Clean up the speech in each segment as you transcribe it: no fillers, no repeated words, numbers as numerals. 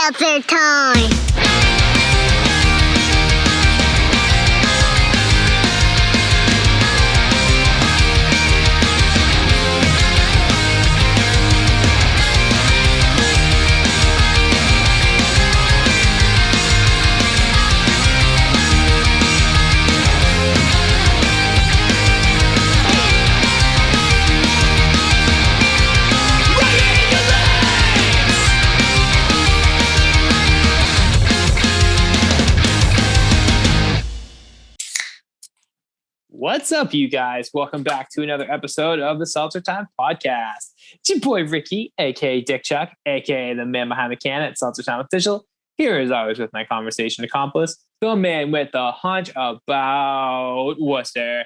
Seltzer Time. What's up, you guys? Welcome back to another episode of the Seltzer Time podcast. It's your boy Ricky, aka Dick Chuck, aka the man behind the can at Seltzer Time Official. Here, as always, with my conversation accomplice, the man with the hunch about Worcester,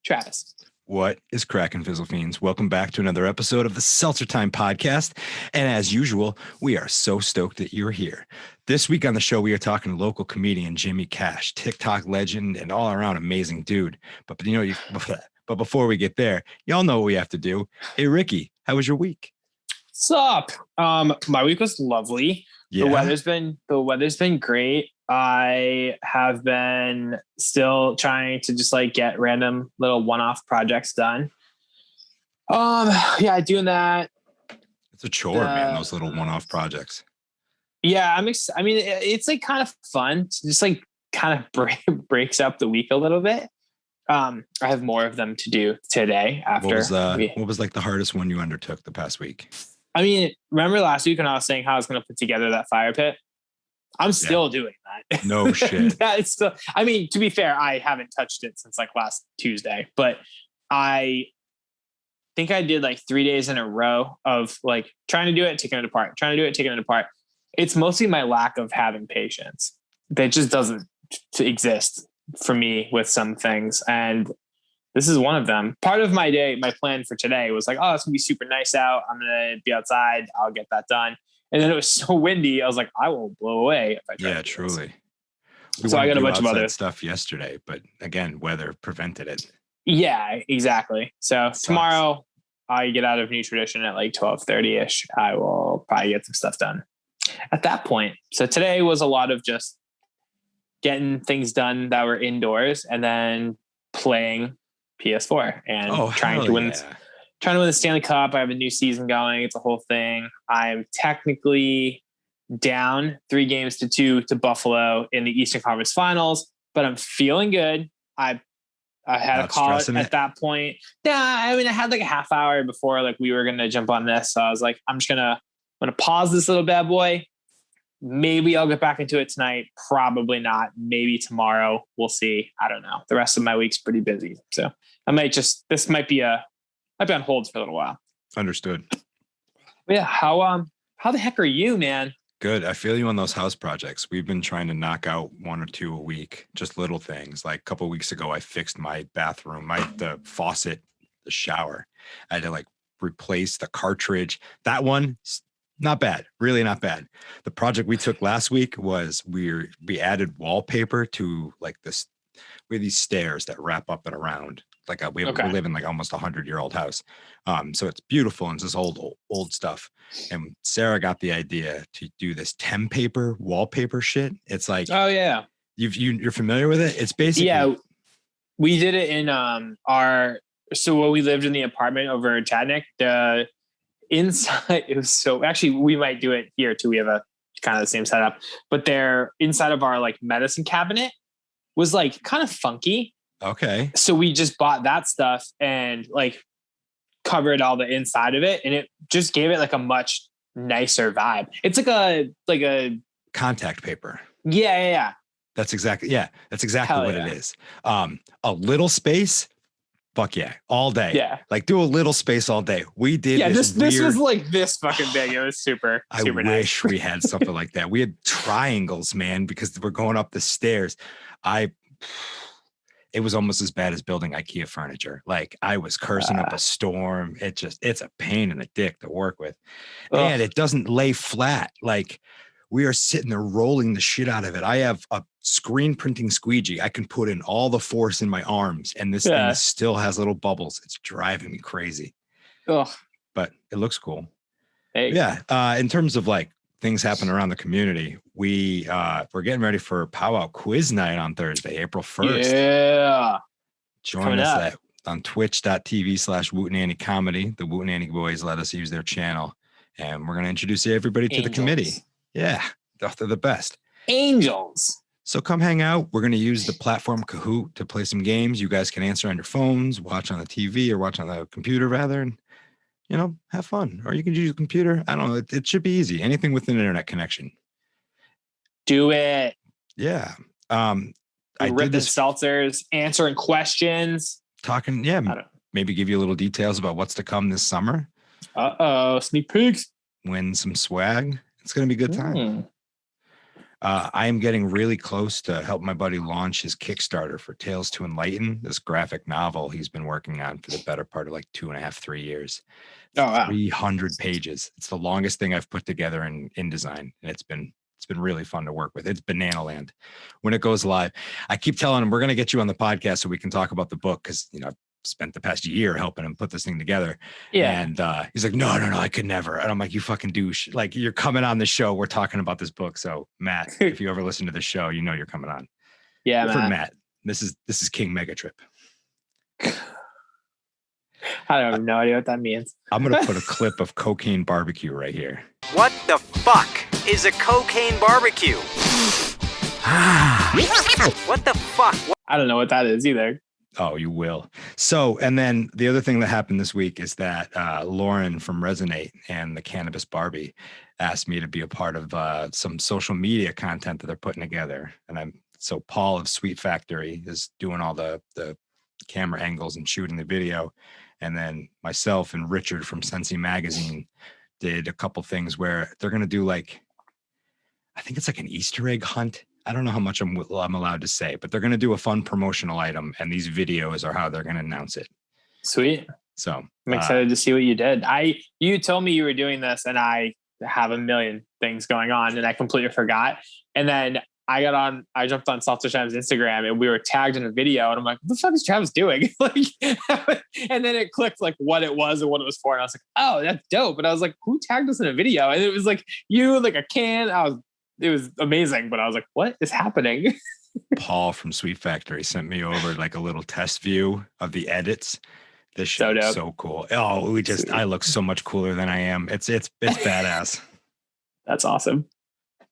Travis. What is cracking, Fizzle Fiends? Welcome back to another episode of the Seltzer Time podcast. And as usual, we are so stoked that you're here. This week on the show, we are talking to local comedian Jimmy Cash, TikTok legend, and all around amazing dude. But before we get there, y'all know what we have to do. Hey, Ricky, how was your week? What's up? My week was lovely. Yeah. The weather's been great. I have been still trying to just like get random little one-off projects done. Doing that. It's a chore, man, those little one-off projects. Yeah, it's like kind of fun to just like kind of breaks up the week a little bit. I have more of them to do today after. What was like the hardest one you undertook the past week? I mean, remember last week when I was saying how I was going to put together that fire pit? I'm still doing that. No shit. Yeah, it's still, I mean, to be fair, I haven't touched it since like last Tuesday, but I think I did like 3 days in a row of like trying to do it, taking it apart, trying to do it, taking it apart. It's mostly my lack of having patience that just doesn't exist for me with some things. And this is one of them. Part of my day, my plan for today was like, oh, it's gonna be super nice out. I'm gonna be outside. I'll get that done. And then it was so windy. I was like, I will blow away if I try. Yeah, truly. So I got a bunch of other stuff yesterday, but again, weather prevented it. Yeah, exactly. So tomorrow I get out of New Tradition at like 12:30ish. I will probably get some stuff done at that point. So today was a lot of just getting things done that were indoors and then playing PS4 and trying to win the Stanley Cup. I have a new season going. It's a whole thing. I'm technically down 3-2 to Buffalo in the Eastern Conference Finals, but I'm feeling good. I had a call at that point. Yeah, I mean, I had like a half hour before like we were gonna jump on this, so I was like, I'm gonna pause this little bad boy. Maybe I'll get back into it tonight. Probably not. Maybe tomorrow. We'll see. I don't know. The rest of my week's pretty busy, so I might might be on hold for a little while. Understood. But yeah, how the heck are you, man? Good. I feel you on those house projects. We've been trying to knock out 1 or 2 a week, just little things. Like a couple of weeks ago, I fixed my bathroom, the faucet, the shower. I had to like replace the cartridge. That one, not bad, really not bad. The project we took last week was we added wallpaper to like this. We have these stairs that wrap up and around. We live in like almost 100-year-old house. So it's beautiful and it's this old stuff. And Sarah got the idea to do this Tem paper wallpaper shit. It's like, oh yeah, you're familiar with it? It's basically, we did it in so when we lived in the apartment over in Chadnick, the inside, it was so actually we might do it here too. We have a kind of the same setup, but they're inside of our like medicine cabinet was like kind of funky. Okay. So we just bought that stuff and like covered all the inside of it, and it just gave it like a much nicer vibe. It's like a contact paper. Yeah. That's exactly what it is. A little space. Fuck yeah. All day. Yeah. Like do a little space all day. We did. Yeah. This was like this fucking big. It was super I nice. Wish we had something like that. We had triangles, man, because we're going up the stairs. It was almost as bad as building IKEA furniture. Like I was cursing up a storm. It's a pain in the dick to work with. And it doesn't lay flat. Like we are sitting there rolling the shit out of it. I have a screen printing squeegee. I can put in all the force in my arms and this thing still has little bubbles. It's driving me crazy. But it looks cool. Hey. Yeah. In terms of like things happen around the community. We're getting ready for Powwow Quiz Night on Thursday, April 1st. Yeah. Join us on twitch.tv/Wootenanny Comedy. The Wootenanny boys let us use their channel, and we're going to introduce everybody to the committee. Yeah, they're the best. Angels. So come hang out. We're going to use the platform Kahoot to play some games. You guys can answer on your phones, watch on the TV, or watch on the computer rather, and have fun. Or you can use a computer. I don't know. It should be easy. Anything with an internet connection. Do it. Yeah. I did this seltzers, answering questions. Talking, maybe give you a little details about what's to come this summer. Sneak peeks. Win some swag. It's going to be a good time. I am getting really close to help my buddy launch his Kickstarter for Tales to Enlighten, this graphic novel he's been working on for the better part of like 2.5, 3 years. 300 pages. It's the longest thing I've put together in InDesign, and it's been really fun to work with. It's banana land when it goes live. I keep telling him we're going to get you on the podcast so we can talk about the book because I've spent the past year helping him put this thing together. Yeah. And he's like, no, I could never. And I'm like, you fucking douche. Like, you're coming on the show. We're talking about this book. So Matt, if you ever listen to the show, you're coming on. Yeah. For Matt. This is King Megatrip. I don't have no idea what that means. I'm going to put a clip of Cocaine Barbecue right here. What the fuck is a cocaine barbecue? What the fuck? I don't know what that is either. Oh, you will. So, and then the other thing that happened this week is that Lauren from Resonate and the Cannabis Barbie asked me to be a part of some social media content that they're putting together. And so Paul of Sweet Factory is doing all the camera angles and shooting the video. And then myself and Richard from Sensi Magazine did a couple things where they're going to do I think it's like an Easter egg hunt. I don't know how much I'm allowed to say, but they're going to do a fun promotional item, and these videos are how they're going to announce it. Sweet. So I'm excited to see what you did. You told me you were doing this, and I have a million things going on, and I completely forgot. And then I jumped on SeltzerTime's Instagram, and we were tagged in a video, and I'm like, what the fuck is Travis doing? And then it clicked what it was and what it was for. And I was like, oh, that's dope. And I was like, who tagged us in a video? And it was you, a can. It was amazing, but I was like, what is happening? Paul from Sweet Factory sent me over a little test view of the edits. This shit is so cool. Oh, I look so much cooler than I am. It's badass. That's awesome.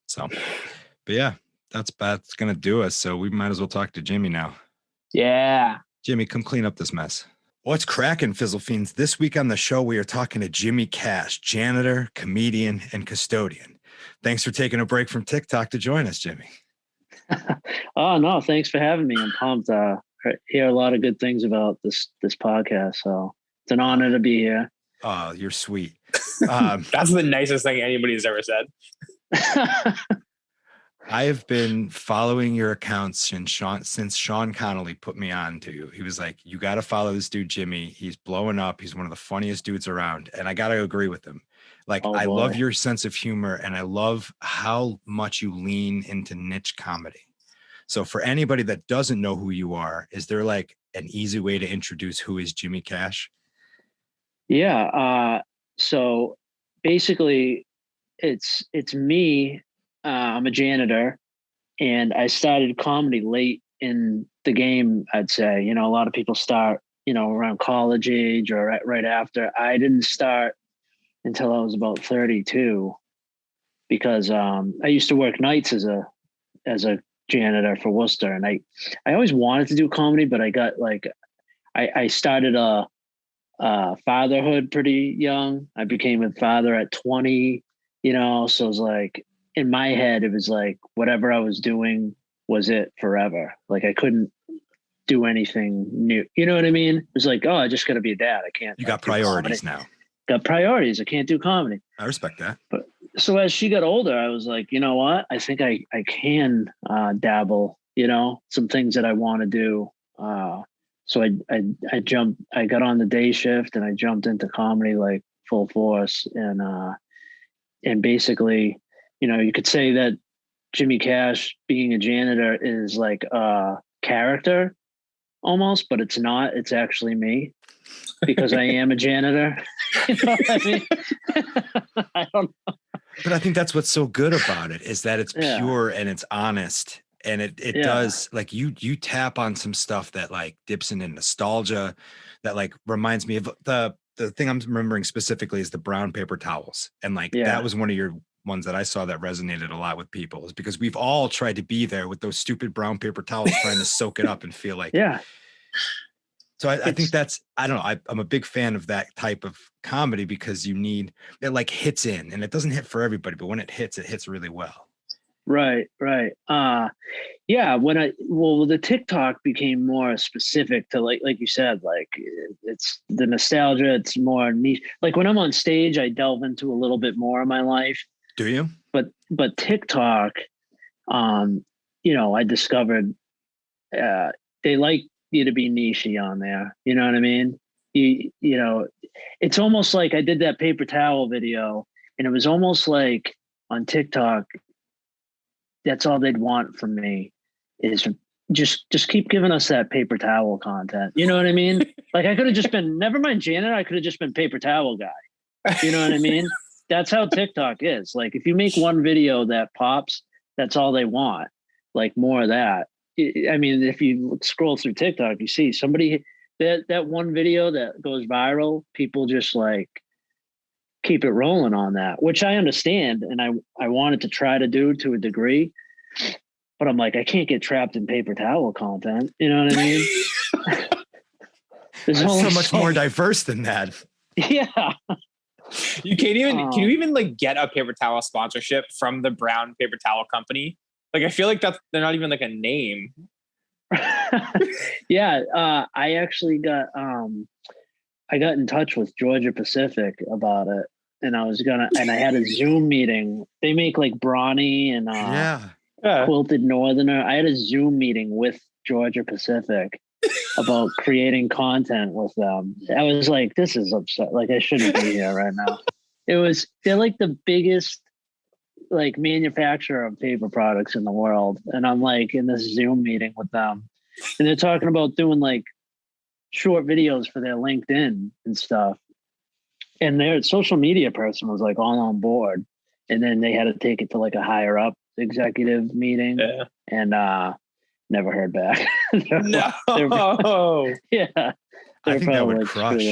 So, but yeah, that's going to do us. So we might as well talk to Jimmy now. Yeah. Jimmy, come clean up this mess. What's cracking, Fizzle Fiends? This week on the show, we are talking to Jimmy Cash, janitor, comedian, and custodian. Thanks for taking a break from TikTok to join us, Jimmy. Oh, no, thanks for having me. I'm pumped. I hear a lot of good things about this podcast, so it's an honor to be here. Oh, you're sweet. That's the nicest thing anybody's ever said. I have been following your accounts since Sean Connolly put me on to you. He was like, you got to follow this dude, Jimmy. He's blowing up. He's one of the funniest dudes around. And I got to agree with him. I love your sense of humor, and I love how much you lean into niche comedy. So for anybody that doesn't know who you are, is there an easy way to introduce who is Jimmy Cash? Yeah. So basically it's me. I'm a janitor, and I started comedy late in the game. I'd say, a lot of people start, around college age or right after. I didn't start until I was about 32 because I used to work nights as a janitor for Worcester, and I always wanted to do comedy, but I got I started a fatherhood pretty young. I became a father at 20, so it was in my head, it was whatever I was doing was it forever. I couldn't do anything new. You know what I mean? It was oh, I just got to be a dad. I can't. You got priorities now. Got priorities. I can't do comedy. I respect that. But so as she got older, I was like, you know what? I think I can dabble, some things that I want to do. So I jumped, I got on the day shift and I jumped into comedy full force. And basically, you could say that Jimmy Cash being a janitor is a character almost, but it's not. It's actually me because I am a janitor. You know what I mean? I don't know. But I think that's what's so good about it is that it's Yeah. pure and it's honest. And it Yeah. does, like, you tap on some stuff that like dips into nostalgia, that like reminds me of the thing I'm remembering specifically is the brown paper towels. And like Yeah. that was one of your ones that I saw that resonated a lot with people, is because we've all tried to be there with those stupid brown paper towels trying to soak it up and feel like, Yeah. so I think that's, I don't know, I'm a big fan of that type of comedy because it like hits in, and it doesn't hit for everybody, but when it hits really well. Right. Yeah. The TikTok became more specific to like you said, like it's the nostalgia. It's more niche. Like when I'm on stage, I delve into a little bit more of my life. Do you? But TikTok, I discovered they like you to be nichey on there. You know what I mean? It's almost like I did that paper towel video, and it was almost like on TikTok, that's all they'd want from me is just keep giving us that paper towel content. You know what I mean? Like I could have just been, never mind janitor, I could have just been paper towel guy. You know what I mean? That's how TikTok is. Like if you make one video that pops, that's all they want. Like more of that. I mean, if you scroll through TikTok, you see somebody that one video that goes viral, people just like keep it rolling on that, which I understand. And I wanted to try to do to a degree, but I'm like, I can't get trapped in paper towel content. You know what I mean? There's so much more diverse than that. Yeah. You can't even, can you even like get a paper towel sponsorship from the brown paper towel company? Like, I feel like they're not even like a name. Yeah. I actually got in touch with Georgia Pacific about it, and I had a Zoom meeting. They make like Brawny and Quilted Northerner. I had a Zoom meeting with Georgia Pacific about creating content with them. I was like, this is upset. Like I shouldn't be here right now. They're like the biggest like manufacturer of paper products in the world. And I'm like in this Zoom meeting with them, and they're talking about doing like short videos for their LinkedIn and stuff. And their social media person was like all on board. And then they had to take it to like a higher up executive meeting. Yeah. And never heard back. No. Yeah. I think that would crush.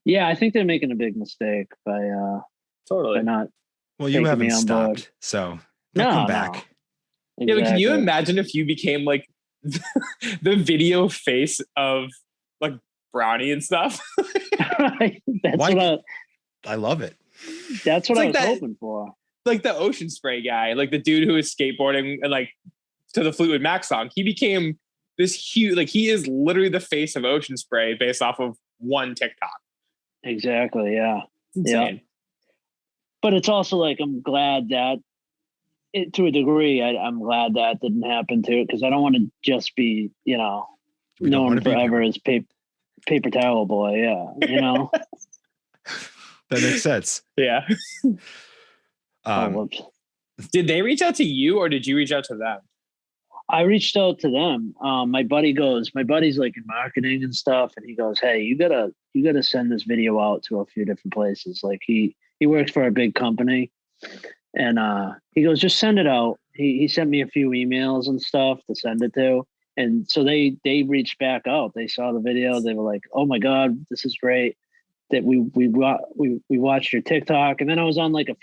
Yeah, I think they're making a big mistake by not. Well, you haven't stopped, so they'll come back. No. Yeah, but can you imagine if you became like the video face of like Brownie and stuff? I love it. That's what I was hoping for. Like the Ocean Spray guy, like the dude who was skateboarding and like to the Fleetwood Mac song. He became this huge, like he is literally the face of Ocean Spray based off of one TikTok. Exactly. Yeah. It's insane. Yeah. But it's also like, I'm glad that to a degree, I'm glad that didn't happen too, because I don't want to just be, known forever as paper towel boy. Yeah. That makes sense. Yeah. Did they reach out to you or did you reach out to them? I reached out to them. My buddy's like in marketing and stuff. And he goes, hey, you gotta send this video out to a few different places. Like he works for a big company, and he goes, just send it out. He sent me a few emails and stuff to send it to. And so they reached back out. They saw the video. They were like, oh my God, this is great that we watched your TikTok. And then I was on like a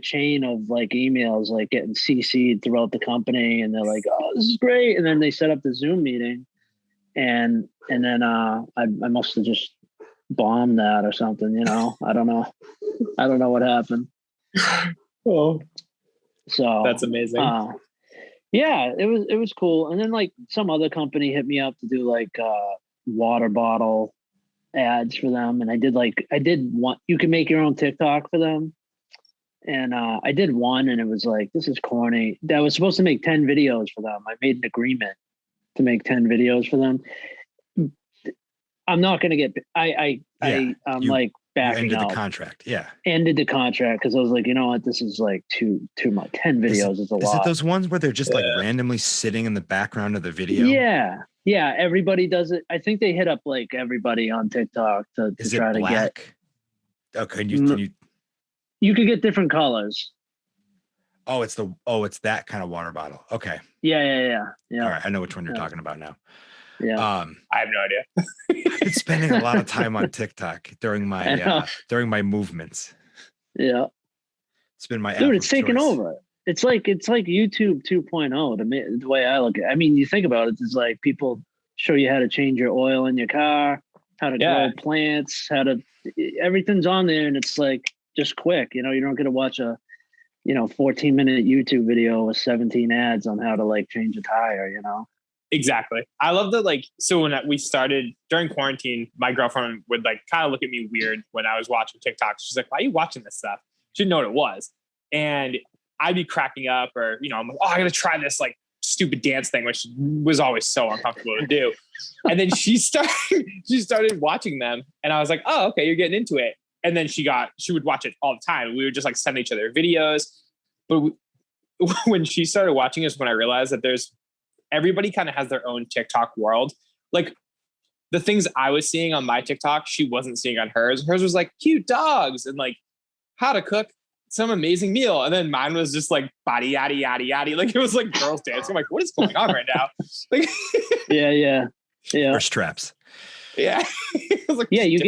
chain of like emails, like getting CC'd throughout the company. And they're like, oh, this is great. And then they set up the Zoom meeting, and then I must have just bombed that or something, I don't know what happened. Oh, so that's amazing. Yeah, it was cool. And then like some other company hit me up to do like water bottle ads for them. And I did one, you can make your own TikTok for them. And I did one, and it was like, this is corny. I was supposed to make 10 videos for them. I made an agreement to make 10 videos for them. I'm not going to get, I'm like backing ended out. The contract. Yeah. Ended the contract. Cause I was like, you know what? This is like too much. 10 videos is a lot. Is it those ones where they're just like randomly sitting in the background of the video? Yeah. Yeah. Everybody does it. I think they hit up like everybody on TikTok to try to get. Oh, can you You could get different colors. Oh, it's that kind of water bottle. Okay. Yeah. All right. I know which one you're talking about now. Yeah. I have no idea. I've been spending a lot of time on TikTok during my movements. Yeah. It's been my dude. It's taken over. It's like YouTube 2.0 to me. The way I look at it. I mean, you think about it, it's like people show you how to change your oil in your car, how to grow plants, everything's on there, and it's like just quick. You don't get to watch a 14-minute YouTube video with 17 ads on how to like change a tire. Exactly. I love that. Like, so when we started during quarantine, my girlfriend would like kind of look at me weird when I was watching TikTok. She's like, "Why are you watching this stuff?" She didn't know what it was, and I'd be cracking up, or I'm like, "Oh, I got to try this like stupid dance thing," which was always so uncomfortable to do. And then she started watching them, and I was like, "Oh, okay, you're getting into it." And then she would watch it all the time. We would just like send each other videos. But when she started watching is when I realized that everybody kind of has their own TikTok world. Like the things I was seeing on my TikTok, she wasn't seeing on hers. Hers was like cute dogs and like how to cook some amazing meal. And then mine was just like body yaddy yaddy yaddy. Like it was like girls dancing. I'm like, what is going on right now? Like yeah. Or straps. Yeah. Like you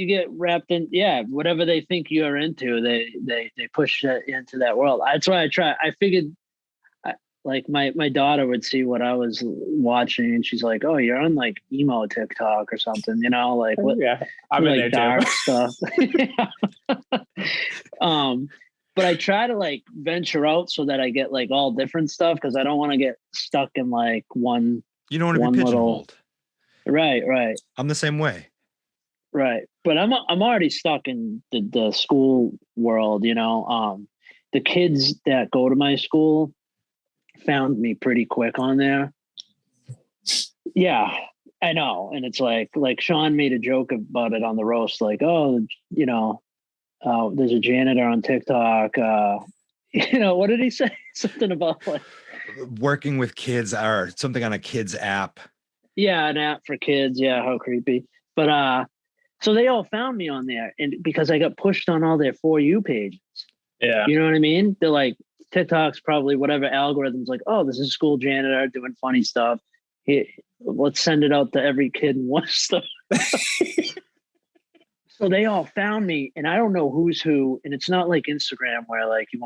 get wrapped in whatever they think you're into, they push that into that world. That's why I figured like my daughter would see what I was watching and she's like, "Oh, you're on like emo TikTok or something," like what? Yeah, I'm like in there dark too. Stuff. But I try to like venture out so that I get like all different stuff because I don't want to get stuck in like one. You don't want to be pigeonholed. Right. I'm the same way. Right, but I'm already stuck in the school world. The kids that go to my school found me pretty quick on there. Yeah, I know. And it's like Sean made a joke about it on the roast, like, "Oh, there's a janitor on TikTok." What did he say? Something about like working with kids or something on a kids app. Yeah, an app for kids. Yeah, how creepy. But so they all found me on there, and because I got pushed on all their For You pages. Yeah. You know what I mean? They're like, TikTok's probably whatever algorithms like, "Oh, this is a school janitor doing funny stuff. Let's send it out to every kid and watch stuff." So they all found me, and I don't know who's who. And it's not like Instagram where like you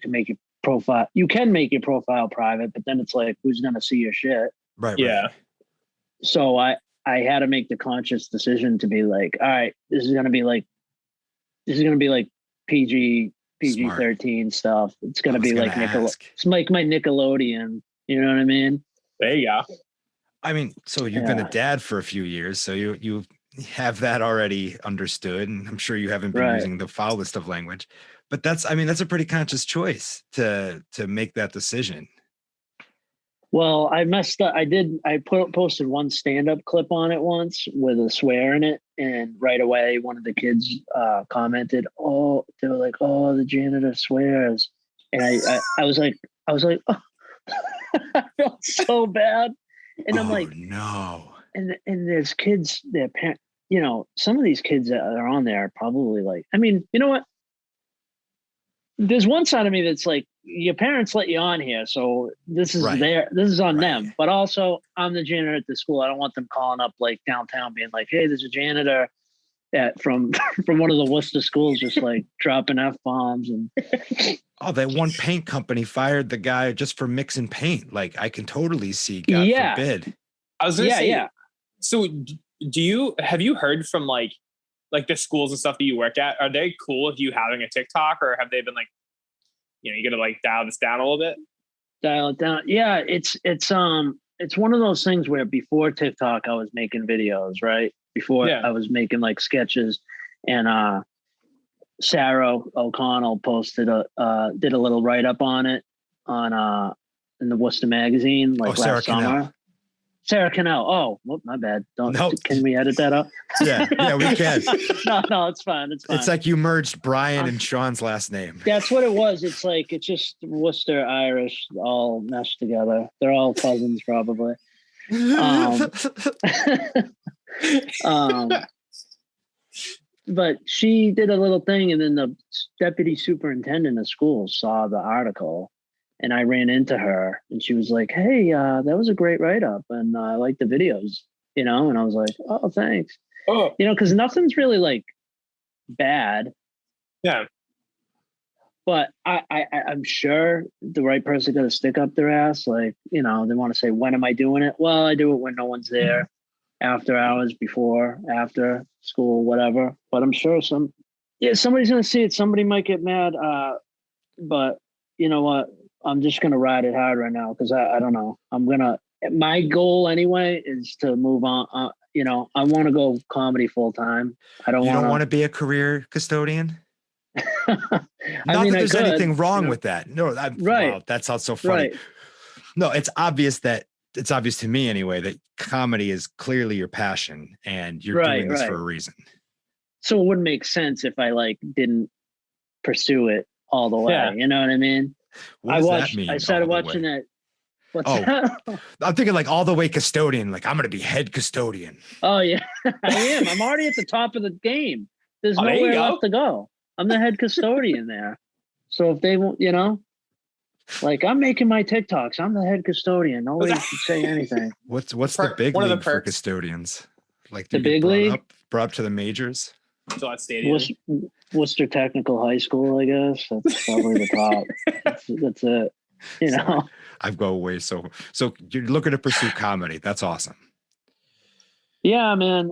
can make your profile. You can make your profile private, but then it's like, who's gonna see your shit? Right. Yeah. Right. So I had to make the conscious decision to be like, all right, this is gonna be like PG-13 stuff. It's gonna be like it's like my Nickelodeon. You know what I mean? There you go. I mean, so you've been a dad for a few years, so you have that already understood, and I'm sure you haven't been using the foulest of language. But that's a pretty conscious choice to make that decision. Well, I messed up. I posted one stand-up clip on it once with a swear in it, and right away one of the kids commented, "Oh," they were like, "Oh, the janitor swears," and I was like, oh. I felt so bad, and I'm like, no. And there's kids, their parents, some of these kids that are on there are probably like, I mean, you know what? There's one side of me that's like, your parents let you on here, so this is this is on them. But also, I'm the janitor at the school. I don't want them calling up like downtown, being like, "Hey, there's a janitor from one of the Worcester schools, just like dropping F-bombs." And oh, that one paint company fired the guy just for mixing paint. Like, I can totally see. God forbid. I was gonna say, so have you heard from like the schools and stuff that you work at? Are they cool with you having a TikTok, or have they been like, you gotta like dial this down a little bit? Dial it down. Yeah, it's one of those things where before TikTok I was making videos, right? Before I was making like sketches, and Sarah O'Connell posted did a little write up on it on in the Worcester magazine like last summer. Sarah Cannell. Oh, my bad. Can we edit that up? Yeah, we can. No, it's fine. It's like you merged Brian and Sean's last name. That's what it was. It's like, it's just Worcester Irish all meshed together. They're all cousins probably. but she did a little thing, and then the deputy superintendent of schools saw the article, and I ran into her, and she was like, "Hey, that was a great write up, and I like the videos, you know." And I was like, "Oh, thanks." Oh, You know, because nothing's really like bad, yeah. but I'm sure the right person got to stick up their ass. Like, you know, they want to say, "When am I doing it?" Well, I do it when no one's there, after hours, before, after school, whatever. But I'm sure somebody's gonna see it. Somebody might get mad. But you know what? I'm just gonna ride it hard right now because I don't know. My goal anyway is to move on. You know, I want to go comedy full time. You don't want to be a career custodian? Not that there's anything wrong with that. No, right. Wow, that sounds so funny. Right. No, it's obvious to me anyway that comedy is clearly your passion and you're doing this for a reason. So it wouldn't make sense if I like didn't pursue it all the way. Yeah. You know what I mean? What does that mean? I started watching that. I'm thinking like all the way custodian. Like I'm going to be head custodian. Oh yeah, I am. I'm already at the top of the game. There's nowhere left to go. I'm the head custodian there. So if they won't, you know, like I'm making my TikToks. I'm the head custodian. Nobody can say anything. What's the big league for custodians? Like the big league brought up to the majors. Worcester Technical High School, I guess. That's probably the top. That's it. You know, I've go away. So you're looking to pursue comedy. That's awesome. Yeah, man.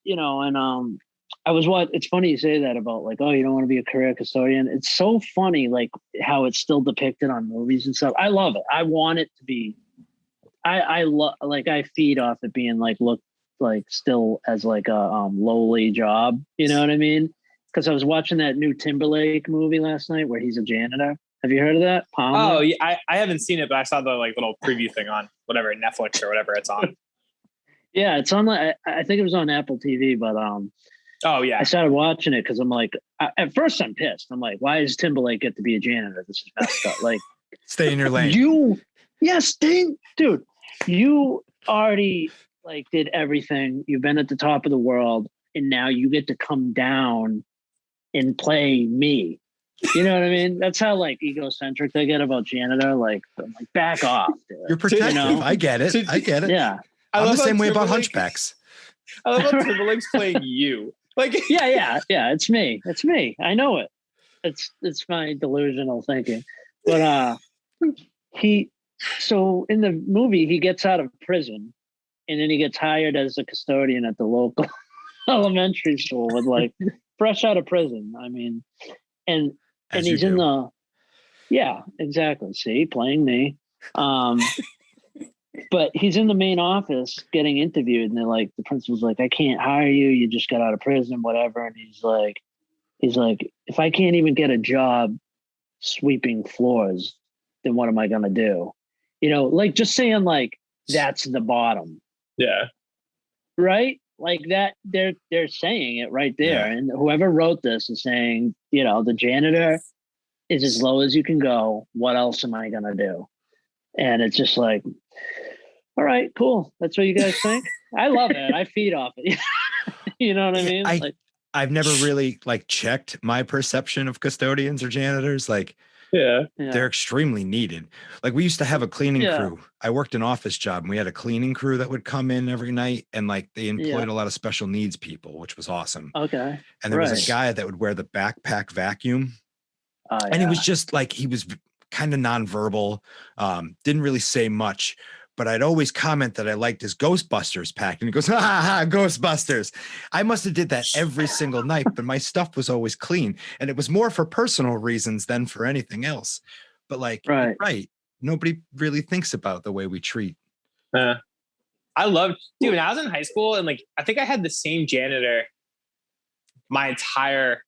You know, and it's funny you say that about like, oh, you don't want to be a career custodian. It's so funny, like how it's still depicted on movies and stuff. I love it. I want it to be, I love, like I feed off it being like, look, like still as like a lowly job. You know what I mean? Because I was watching that new Timberlake movie last night where he's a janitor. Have you heard of that? Palmer? Oh, yeah, I haven't seen it, but I saw the like little preview thing on whatever Netflix or whatever it's on. Yeah, it's on. I think it was on Apple TV, but oh yeah, I started watching it because I'm like, at first I'm pissed. I'm like, why does Timberlake get to be a janitor? This is messed up. Like, stay in your lane. Dude. You already like did everything. You've been at the top of the world, and now you get to come down and play me. You know what I mean? That's how like egocentric they get about janitor. Like, I'm like, back off. Dude. You're protective. You know? I get it. Yeah. I'm the same way about hunchbacks. I love how Timberlake's playing you. Like, yeah. It's me. I know it. It's my delusional thinking. But so in the movie, he gets out of prison, and then he gets hired as a custodian at the local elementary school with like fresh out of prison. I mean, and he's in the, yeah, exactly. See, playing me. But he's in the main office getting interviewed, and they're like, the principal's like, I can't hire you. You just got out of prison, whatever. And he's like, if I can't even get a job sweeping floors, then what am I going to do? You know, like just saying like, that's the bottom. Yeah. Right. Like that. They're saying it right there. Yeah. And whoever wrote this is saying, you know, the janitor is as low as you can go. What else am I going to do? And it's just like, all right, cool. That's what you guys think. I love it. I feed off it. You know what I mean? I've never really like checked my perception of custodians or janitors. Like, yeah, they're extremely needed. Like we used to have a cleaning crew. I worked an office job and we had a cleaning crew that would come in every night, and like they employed a lot of special needs people, which was awesome. Okay. And there was a guy that would wear the backpack vacuum. And he was just like, he was kind of nonverbal, didn't really say much, but I'd always comment that I liked his Ghostbusters pack. And he goes, ha ha ha, Ghostbusters. I must have did that every single night, but my stuff was always clean. And it was more for personal reasons than for anything else. But like, right. Nobody really thinks about the way we treat. I loved, dude, when I was in high school, and like, I think I had the same janitor my entire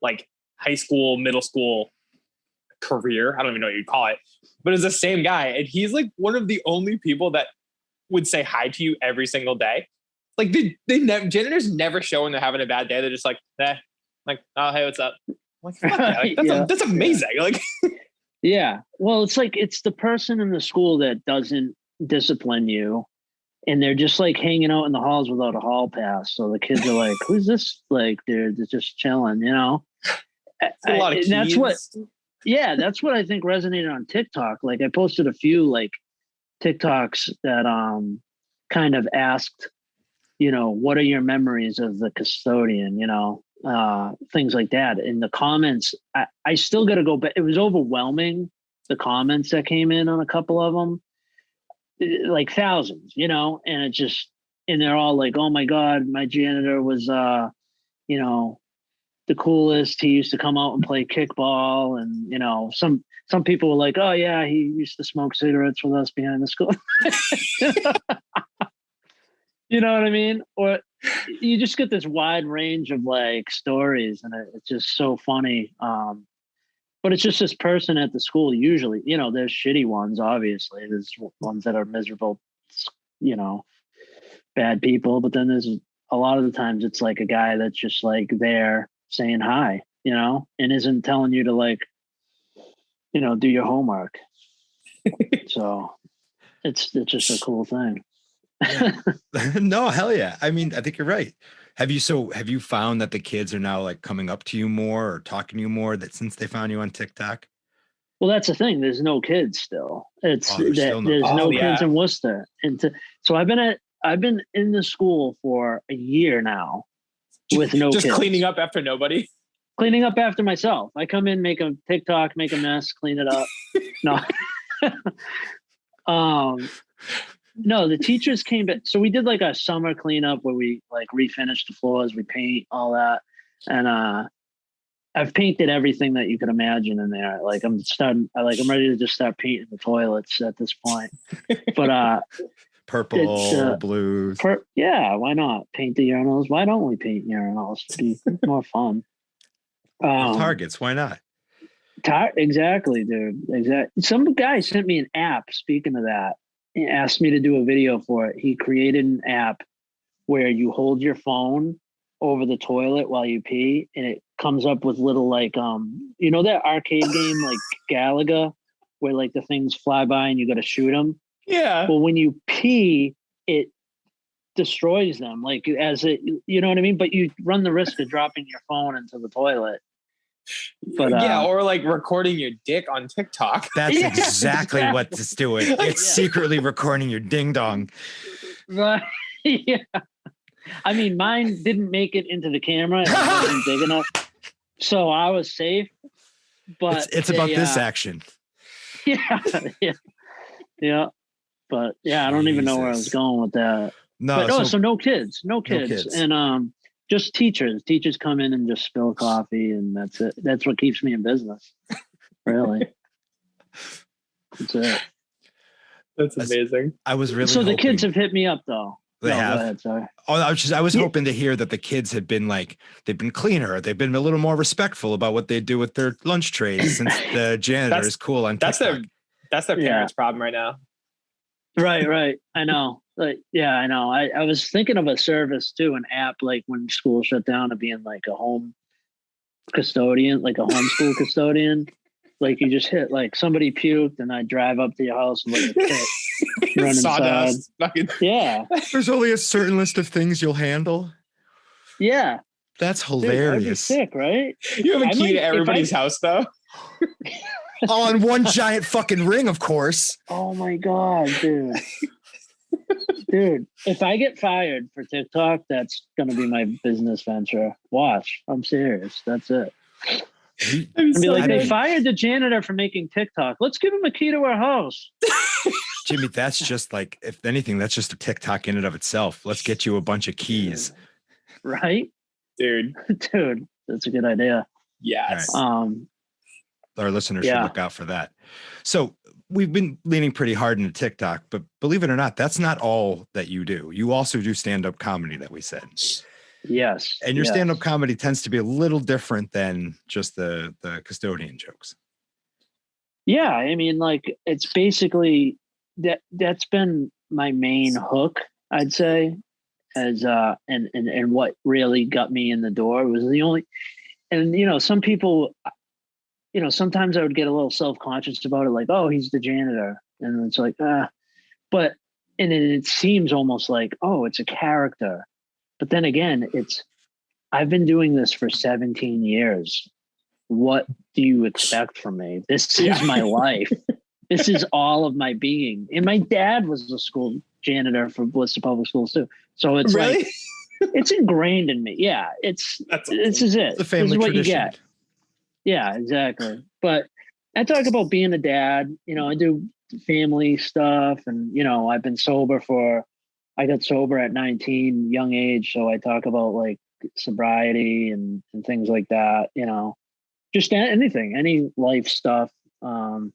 like high school, middle school career. I don't even know what you'd call it, but it's the same guy. And he's like one of the only people that would say hi to you every single day. Like janitors never show when they're having a bad day. They're just like, like, oh, hey, what's up? I'm like, fuck that. Like, that's amazing. Like, yeah. Well, it's like, it's the person in the school that doesn't discipline you and they're just like hanging out in the halls without a hall pass. So the kids are like, "Who's this? Like, dude, it's just chilling," you know. A lot of keys. That's what I think resonated on TikTok. Like, I posted a few like TikToks that kind of asked, you know, what are your memories of the custodian? You know, things like that. In the comments, I still got to go back. It was overwhelming, the comments that came in on a couple of them, like thousands, you know, and they're all like, "Oh my God, my janitor was, you know, the coolest. He used to come out and play kickball." And, you know, some people were like, "Oh yeah, he used to smoke cigarettes with us behind the school." You know what I mean? Or you just get this wide range of like stories, and it's just so funny. But it's just this person at the school. Usually, you know, there's shitty ones. Obviously, there's ones that are miserable, you know, bad people. But then there's a lot of the times it's like a guy that's just like there saying hi, you know, and isn't telling you to like, you know, do your homework. So it's just a cool thing. No, hell yeah. I mean, I think you're right. Have you found that the kids are now like coming up to you more or talking to you more that since they found you on TikTok? Well, that's the thing. There's no kids still. It's there's no kids in Worcester. So I've been in the school for a year now with no just kids. Cleaning up after nobody. Cleaning up after myself. I come in, make a TikTok, make a mess, clean it up. No. No, the teachers came back. So we did like a summer cleanup where we like refinished the floors, we paint all that. And I've painted everything that you could imagine in there. Like I'm ready to just start painting the toilets at this point. But purple, blues. Yeah, why not? Paint the urinals. Why don't we paint urinals? To be more fun. Targets, why not? Exactly, dude. Exactly. Some guy sent me an app, speaking of that. He asked me to do a video for it. He created an app where you hold your phone over the toilet while you pee, and it comes up with little like you know that arcade game like Galaga, where like the things fly by and you got to shoot them. Yeah. Well, when you pee, it destroys them. Like you know what I mean. But you run the risk of dropping your phone into the toilet. But yeah, or like recording your dick on TikTok. That's exactly what it's doing. It's secretly recording your ding dong. Right. Yeah. I mean, mine didn't make it into the camera. It wasn't big enough, so I was safe. But it's about this action. Yeah. Yeah. But yeah, I don't even know where I was going with that. So no kids, and just teachers. Teachers come in and just spill coffee, and that's it. That's what keeps me in business. Really. That's it. That's amazing. I was really so the kids have hit me up though. They have. Go ahead, sorry. Oh, I was hoping to hear that the kids had been like, they've been cleaner. They've been a little more respectful about what they do with their lunch trays since the janitor is cool on TikTok. That's their parents' problem right now. Right. I know. Like, yeah, I know. I was thinking of a service too, an app like when school shut down of being like a home custodian, like a homeschool custodian. Like you just hit like somebody puked and I drive up to your house and look at it. Run inside. Yeah. There's only a certain list of things you'll handle. Yeah. That's hilarious. Dude, sick, right? You have a key to everybody's house though. On one giant fucking ring, of course. Oh my God, dude. Dude, if I get fired for TikTok, that's going to be my business venture. Watch. I'm serious. That's it. They fired the janitor for making TikTok. Let's give him a key to our house. Jimmy, that's just like, if anything, that's just a TikTok in and of itself. Let's get you a bunch of keys. Right? Dude, that's a good idea. Yes. Right. Our listeners should look out for that. So we've been leaning pretty hard into TikTok, but believe it or not, that's not all that you do. You also do stand-up comedy that we said. Yes. And your stand-up comedy tends to be a little different than just the custodian jokes. Yeah. I mean, like it's basically that's been my main hook, I'd say, as and what really got me in the door was the only, and some people, sometimes I would get a little self-conscious about it, like, oh, he's the janitor. And it's like, but and it seems almost like, oh, it's a character. But then again, I've been doing this for 17 years. What do you expect from me? This is my life. This is all of my being. And my dad was a school janitor for Worcester Public Schools too. So it's Really? like, it's ingrained in me. Yeah. This is it. It's a family this is what tradition. you get. Yeah, exactly. But I talk about being a dad, I do family stuff, and, I've been I got sober at 19, young age. So I talk about like sobriety and things like that, just anything, any life stuff. I'm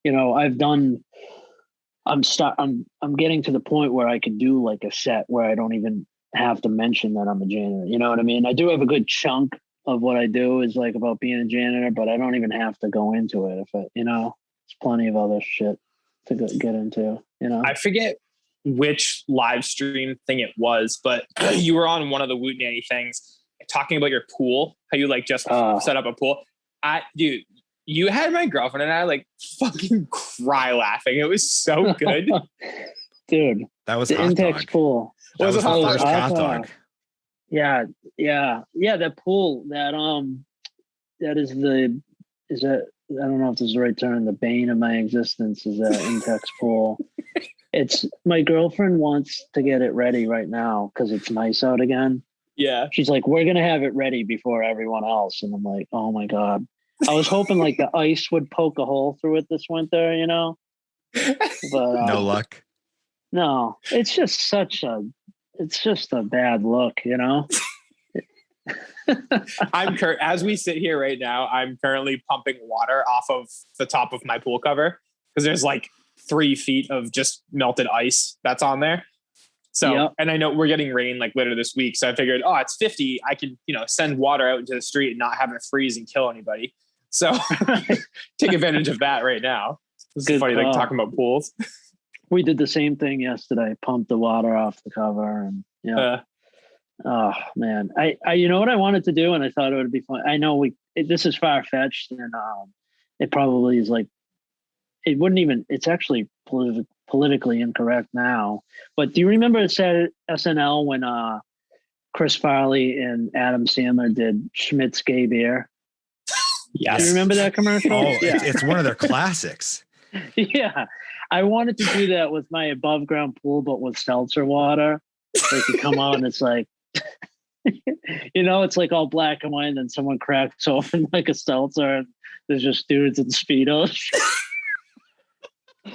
getting to the point where I can do like a set where I don't even have to mention that I'm a janitor. You know what I mean? I do have a good chunk of what I do is like about being a janitor, but I don't even have to go into it. There's plenty of other shit to get into, I forget which live stream thing it was, but you were on one of the Woot Nanny things talking about your pool, how you like just set up a pool. Dude, you had my girlfriend and I like fucking cry laughing. It was so good. Dude, That was the hot Intex dog. pool. That was the first hot dog. Yeah. That pool, that is that, I don't know if this is the right term, the bane of my existence is that Intex pool. It's my girlfriend wants to get it ready right now because it's nice out again. Yeah. She's like, we're going to have it ready before everyone else. And I'm like, oh my God. I was hoping like the ice would poke a hole through it this winter, but no luck. No, it's just a bad look, As we sit here right now, I'm currently pumping water off of the top of my pool cover because there's like 3 feet of just melted ice that's on there. So, yep. And I know we're getting rain like later this week. So I figured, it's 50. I can, send water out into the street and not have it freeze and kill anybody. So take advantage of that right now. This is funny, like talking about pools. We did the same thing yesterday. Pumped the water off the cover, and oh man, I you know what I wanted to do, and I thought it would be fun. I know this is far fetched, and it probably is like it wouldn't even. It's actually politically incorrect now. But do you remember SNL when Chris Farley and Adam Sandler did Schmidt's Gay Beer? Yes. Do you remember that commercial? Oh, yeah. It's one of their classics. Yeah. I wanted to do that with my above ground pool, but with seltzer water. Like you come out and it's like, it's like all black and white, and then someone cracks open like a seltzer and there's just dudes in Speedos.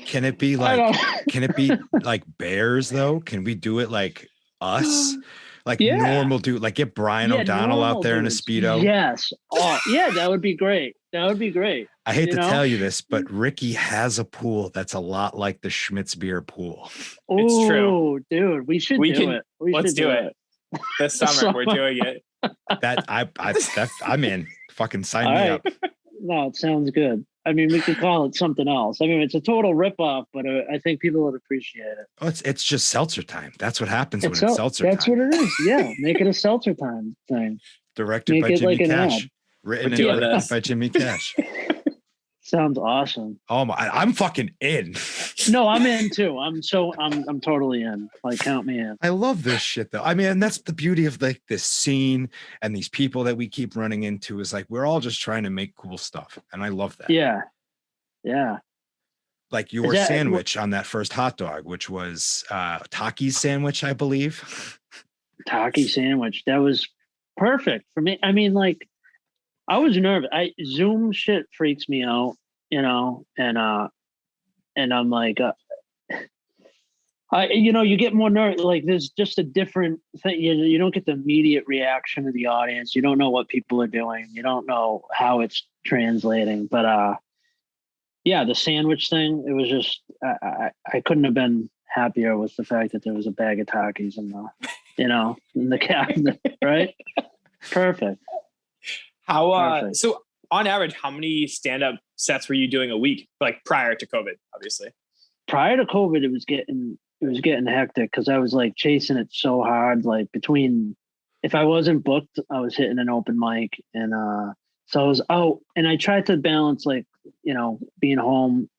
Can it be like bears though? Can we do it like us? Like normal dude, like get Brian O'Donnell out there dudes. In a Speedo. Yes. Oh, yeah, that would be great. I hate to tell you this, but Ricky has a pool that's a lot like the Schmitz beer pool. Oh, it's true. Dude, we should do it. Let's do it. This summer we're doing it. I'm in. Fucking sign me up. No, it sounds good. I mean, we could call it something else. I mean, it's a total ripoff, but I think people would appreciate it. Oh, it's just Seltzer Time. That's what happens when it's Seltzer Time. That's what it is. Yeah, make it a Seltzer Time thing. Directed by Jimmy Cash. Written and directed by Jimmy Cash. Sounds awesome. Oh my! I'm fucking in. No, I'm in too. I'm totally in. Like, count me in. I love this shit though. I mean, and that's the beauty of like this scene and these people that we keep running into is like we're all just trying to make cool stuff, and I love that. Yeah. Like your sandwich on that first hot dog, which was Taki's sandwich, I believe. Taki sandwich. That was perfect for me. I mean, like, I was nervous. Zoom shit freaks me out, and I'm like, you get more nervous. Like, there's just a different thing. You don't get the immediate reaction of the audience. You don't know what people are doing. You don't know how it's translating. But the sandwich thing. It was just I couldn't have been happier with the fact that there was a bag of Takis in the cabinet. Right? Perfect. So on average, how many stand-up sets were you doing a week? Like prior to COVID, obviously. Prior to COVID, it was getting hectic because I was like chasing it so hard. Like if I wasn't booked, I was hitting an open mic, and so I was out. And I tried to balance being home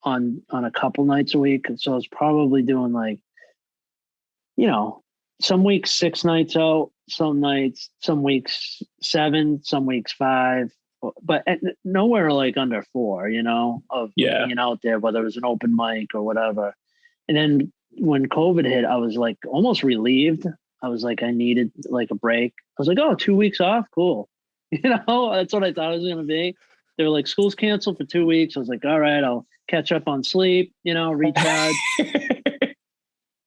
on a couple nights a week. So I was probably doing like, some weeks 6 nights out, some weeks 7, some weeks 5, but nowhere like under 4, of being out there, whether it was an open mic or whatever. And then when COVID hit, I was like almost relieved. I was like, I needed like a break. I was like, oh, 2 weeks off. Cool. That's what I thought it was going to be. They were like, school's canceled for 2 weeks. I was like, all right, I'll catch up on sleep, recharge.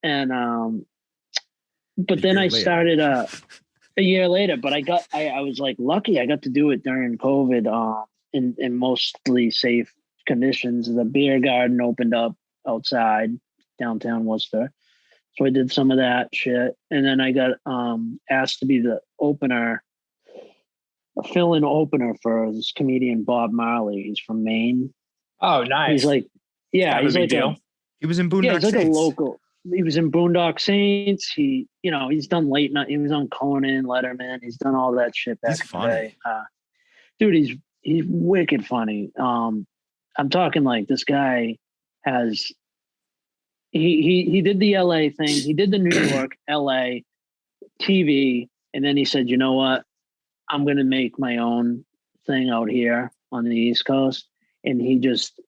And, but then I started a year later, but I was like lucky. I got to do it during COVID in mostly safe conditions. The beer garden opened up outside downtown Worcester. So I did some of that shit. And then I got asked to be the opener, a fill-in opener for this comedian Bob Marley. He's from Maine. Oh, nice. He's like, yeah, he's like he was in Boondock he's like Saints. a local. He was in Boondock Saints. He's done late night. He was on Conan, Letterman. He's done all that shit back in the day. Dude, he's wicked funny. I'm talking like this guy has. He did the LA thing. He did the New York, LA TV, and then he said, "You know what? I'm going to make my own thing out here on the East Coast." And he just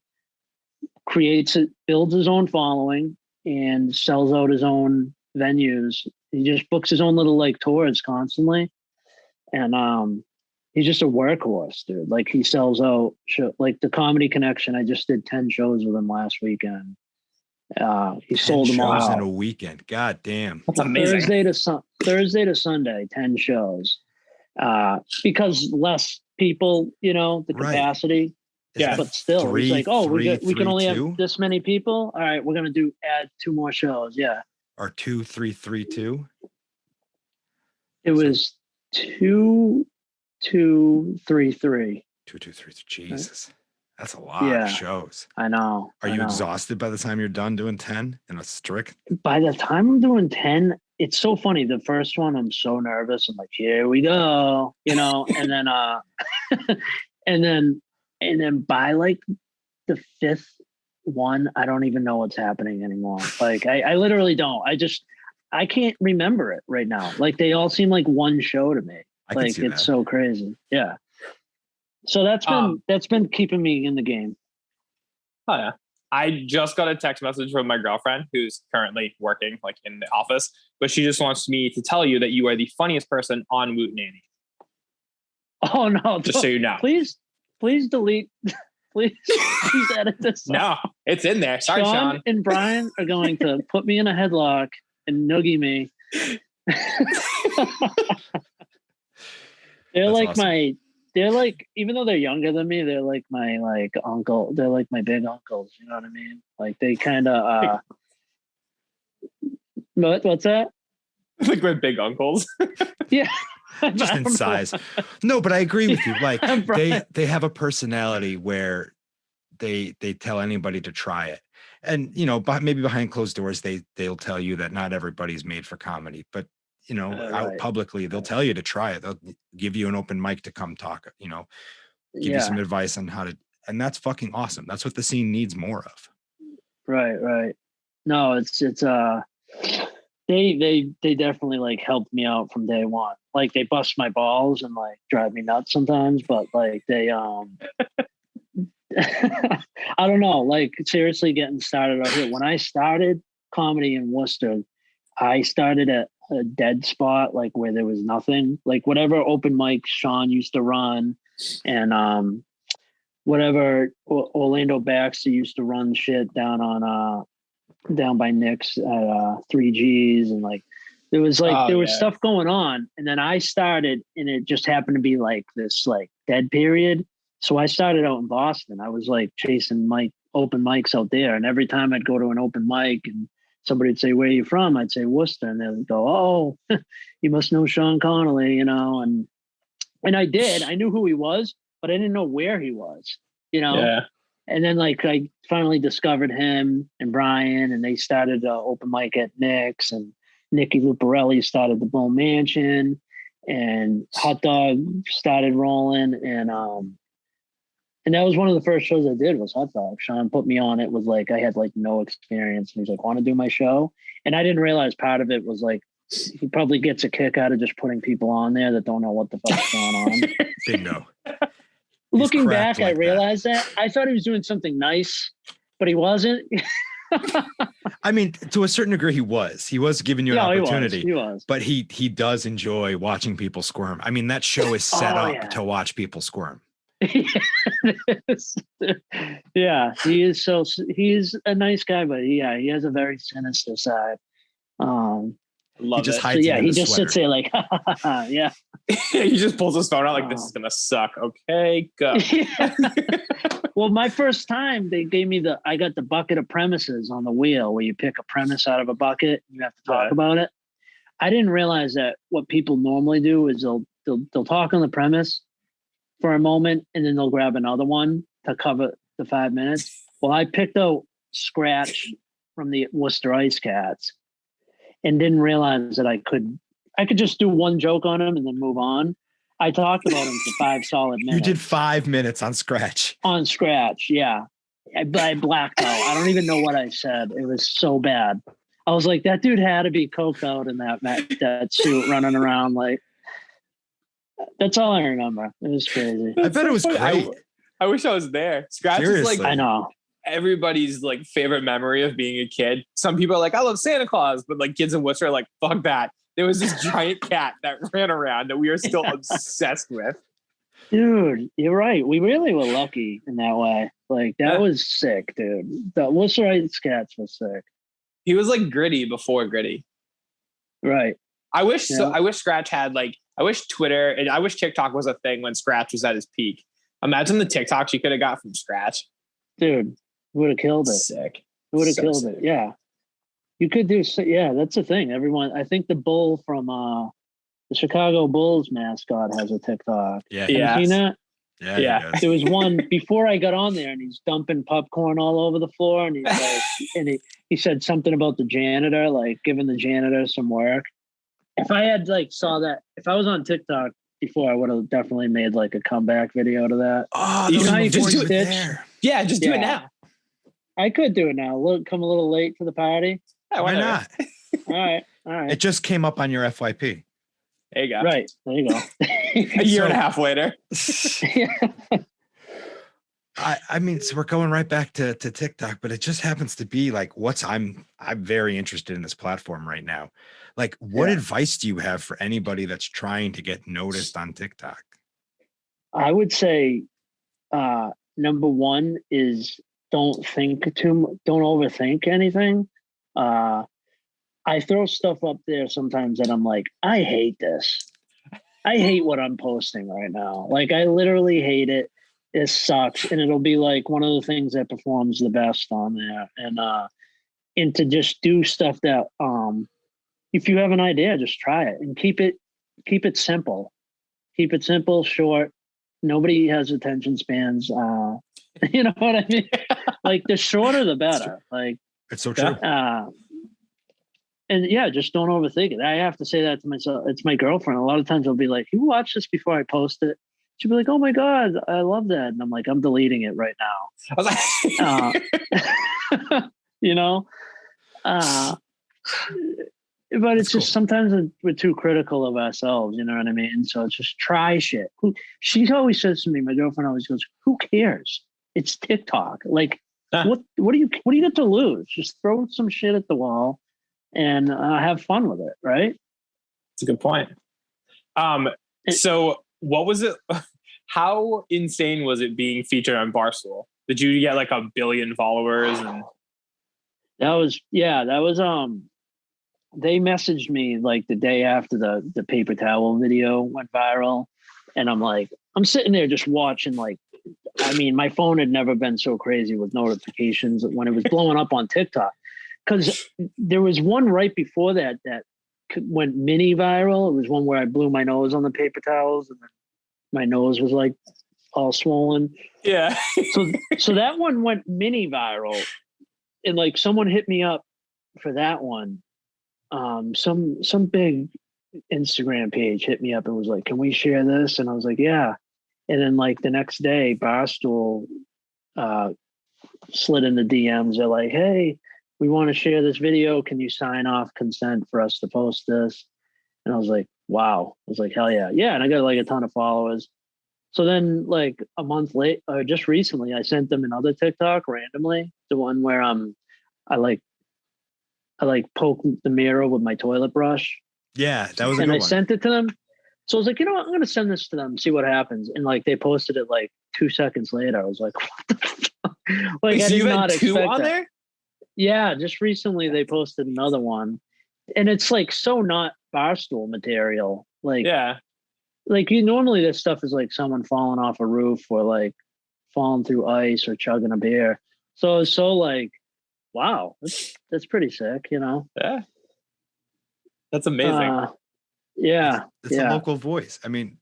creates it, builds his own following, and sells out his own venues. He just books his own little like tours constantly. And he's just a workhorse, dude. Like he sells out like the Comedy Connection. I just did 10 shows with him last weekend. He sold them all out in a weekend. God damn. That's amazing. Thursday to Sunday, 10 shows. Because less people, the capacity. Yeah, but still, he's like, oh, we can only have this many people. All right, we're gonna add 2 more shows. Yeah. Or 2, 3, 3, 2. It was 2, 2, 3, 3. 2, 2, 3. Jesus, that's a lot of shows. I know. Are you exhausted by the time you're done doing 10 in a strict? By the time I'm doing 10, it's so funny. The first one, I'm so nervous. I'm like, here we go, and then and then by like the 5th one, I don't even know what's happening anymore. Like I literally don't. I can't remember it right now. Like they all seem like one show to me. Like it's so crazy. Yeah. So that's been keeping me in the game. Oh yeah. I just got a text message from my girlfriend who's currently working like in the office, but she just wants me to tell you that you are the funniest person on Woot Nanny. Oh no. Just so you know. Please delete. Please edit this. No, it's in there. Sorry, Sean. And Brian are going to put me in a headlock and noogie me. They're like awesome. They're like, even though they're younger than me, they're like my like uncle. They're like my big uncles. You know what I mean? Like they kind of. What's that? Like my big uncles. Yeah. Just in size. No, but I agree with you. Like they have a personality where they tell anybody to try it. And, maybe behind closed doors, they'll tell you that not everybody's made for comedy, but out publicly, they'll tell you to try it. They'll give you an open mic to come talk, give you some advice on how to, and that's fucking awesome. That's what the scene needs more of. Right. No, it's they definitely like helped me out from day one. Like they bust my balls and like drive me nuts sometimes, but like they I don't know, like seriously getting started out here. When I started comedy in Worcester, I started at a dead spot, like where there was nothing, like whatever open mic Sean used to run and whatever Orlando Baxter used to run shit down by Nick's at 3Gs, and like there was stuff going on, and then I started, and it just happened to be like this like dead period. So I started out in Boston. I was like chasing open mics out there, and every time I'd go to an open mic and somebody would say, "Where are you from?" I'd say Worcester, and they'd go, "Oh, you must know Sean Connolly," and I did. I knew who he was, but I didn't know where he was, Yeah. And then like I finally discovered him and Brian, and they started open mic at Nick's, and Nicky Luparelli started the Bull Mansion, and Hot Dog started rolling, and And that was one of the first shows I did was Hot Dog. Sean put me on. It was like I had like no experience. And he's like, want to do my show? And I didn't realize part of it was like he probably gets a kick out of just putting people on there that don't know what the fuck's going on. Bingo. Looking back, like I realized that. I thought he was doing something nice, but he wasn't. I mean, to a certain degree, he was. He was giving you an opportunity. He was. But he does enjoy watching people squirm. I mean, that show is set up to watch people squirm. Yeah, he's a nice guy, but he has a very sinister side. He just hides. So, he just sits there like, yeah. He just pulls his phone out like, this is gonna suck. Okay, go. Well, my first time they gave me I got the bucket of premises on the wheel where you pick a premise out of a bucket. And you have to talk about it. I didn't realize that what people normally do is they'll talk on the premise for a moment and then they'll grab another one to cover the 5 minutes. Well, I picked out Scratch from the Worcester Ice Cats and didn't realize that I could just do one joke on him and then move on. I talked about him for 5 solid minutes. You did 5 minutes on Scratch. On Scratch, yeah. I blacked out. I don't even know what I said. It was so bad. I was like, that dude had to be coked out in that suit running around like. That's all I remember. It was crazy. I bet it was great. I wish I was there. Scratch is like I know. Everybody's like favorite memory of being a kid. Some people are like, I love Santa Claus, but like kids in Worcester are like, fuck that. There was this giant cat that ran around that we are still obsessed with. Dude, you're right. We really were lucky in that way. Like that was sick, dude. The Worcester Ice Cats was sick. He was like Gritty before Gritty. Right. I wish Scratch had like, I wish Twitter and I wish TikTok was a thing when Scratch was at his peak. Imagine the TikToks you could have got from Scratch. Dude, would have killed it. Sick. Would have killed it. Yeah. You could do, yeah, that's the thing. Everyone, I think the bull from the Chicago Bulls mascot has a TikTok. Yeah. Have you seen that? Yeah. There was one before I got on there and he's dumping popcorn all over the floor and he's like, and he said something about the janitor, like giving the janitor some work. If I had saw that, if I was on TikTok before, I would have definitely made like a comeback video to that. Oh, you know how you just can do it stitch? there. Yeah, just do it now. I could do it now. Come a little late to the party. Yeah, why not? All right. It just came up on your FYP. There you go. Right. There you go. A year and a half later. I mean, so we're going right back to TikTok, but it just happens to be like I'm very interested in this platform right now. Like, what advice do you have for anybody that's trying to get noticed on TikTok? I would say, number one is don't overthink anything. I throw stuff up there sometimes that I'm like, I hate this. I hate what I'm posting right now. Like, I literally hate it. It sucks. And it'll be like one of the things that performs the best on there. And to just do stuff that, if you have an idea, just try it and keep it simple. Keep it simple, short. Nobody has attention spans. You know what I mean? Like the shorter, the better. Like it's so true. And yeah, just don't overthink it. I have to say that to myself. It's my girlfriend. A lot of times I'll be like, you watch this before I post it. She'll be like, oh my God, I love that. And I'm like, I'm deleting it right now. I was like, you know? But it's just sometimes we're too critical of ourselves, you know what I mean? So it's just try shit. She always says to me, my girlfriend always goes, who cares? It's TikTok. Like, what do you get to lose? Just throw some shit at the wall and have fun with it, right? That's a good point. So what was it? How insane was it being featured on Barstool? Did you get like 1 billion followers? And that was they messaged me like the day after the paper towel video went viral. And I'm sitting there just watching, like, I mean, my phone had never been so crazy with notifications when it was blowing up on TikTok. Because there was one right before that went mini viral. It was one where I blew my nose on the paper towels and my nose was like all swollen. Yeah. So that one went mini viral. And like someone hit me up for that one. Some big Instagram page hit me up and was like, can we share this? And I was like, yeah. And then like the next day, Barstool slid in the DMs. They're like, hey, we want to share this video. Can you sign off consent for us to post this? And I was like, wow. I was like, hell yeah. Yeah. And I got like a ton of followers. So then like a month late, or just recently, I sent them another TikTok randomly. The one where I like poke the mirror with my toilet brush. Yeah, that was a and good I one. sent it to them. So I was like, you know what? I'm going to send this to them, see what happens. And like they posted it like 2 seconds later. I was like, what the fuck? Like, Wait, I so did you not had 2 expect on that. there? Yeah, just recently they posted another one. And it's like so not Barstool material. Like, Yeah. like you normally this stuff is like someone falling off a roof or like falling through ice or chugging a beer. So it's so like, wow, that's pretty sick, you know? Yeah. That's amazing. Yeah. It's a local voice. I mean,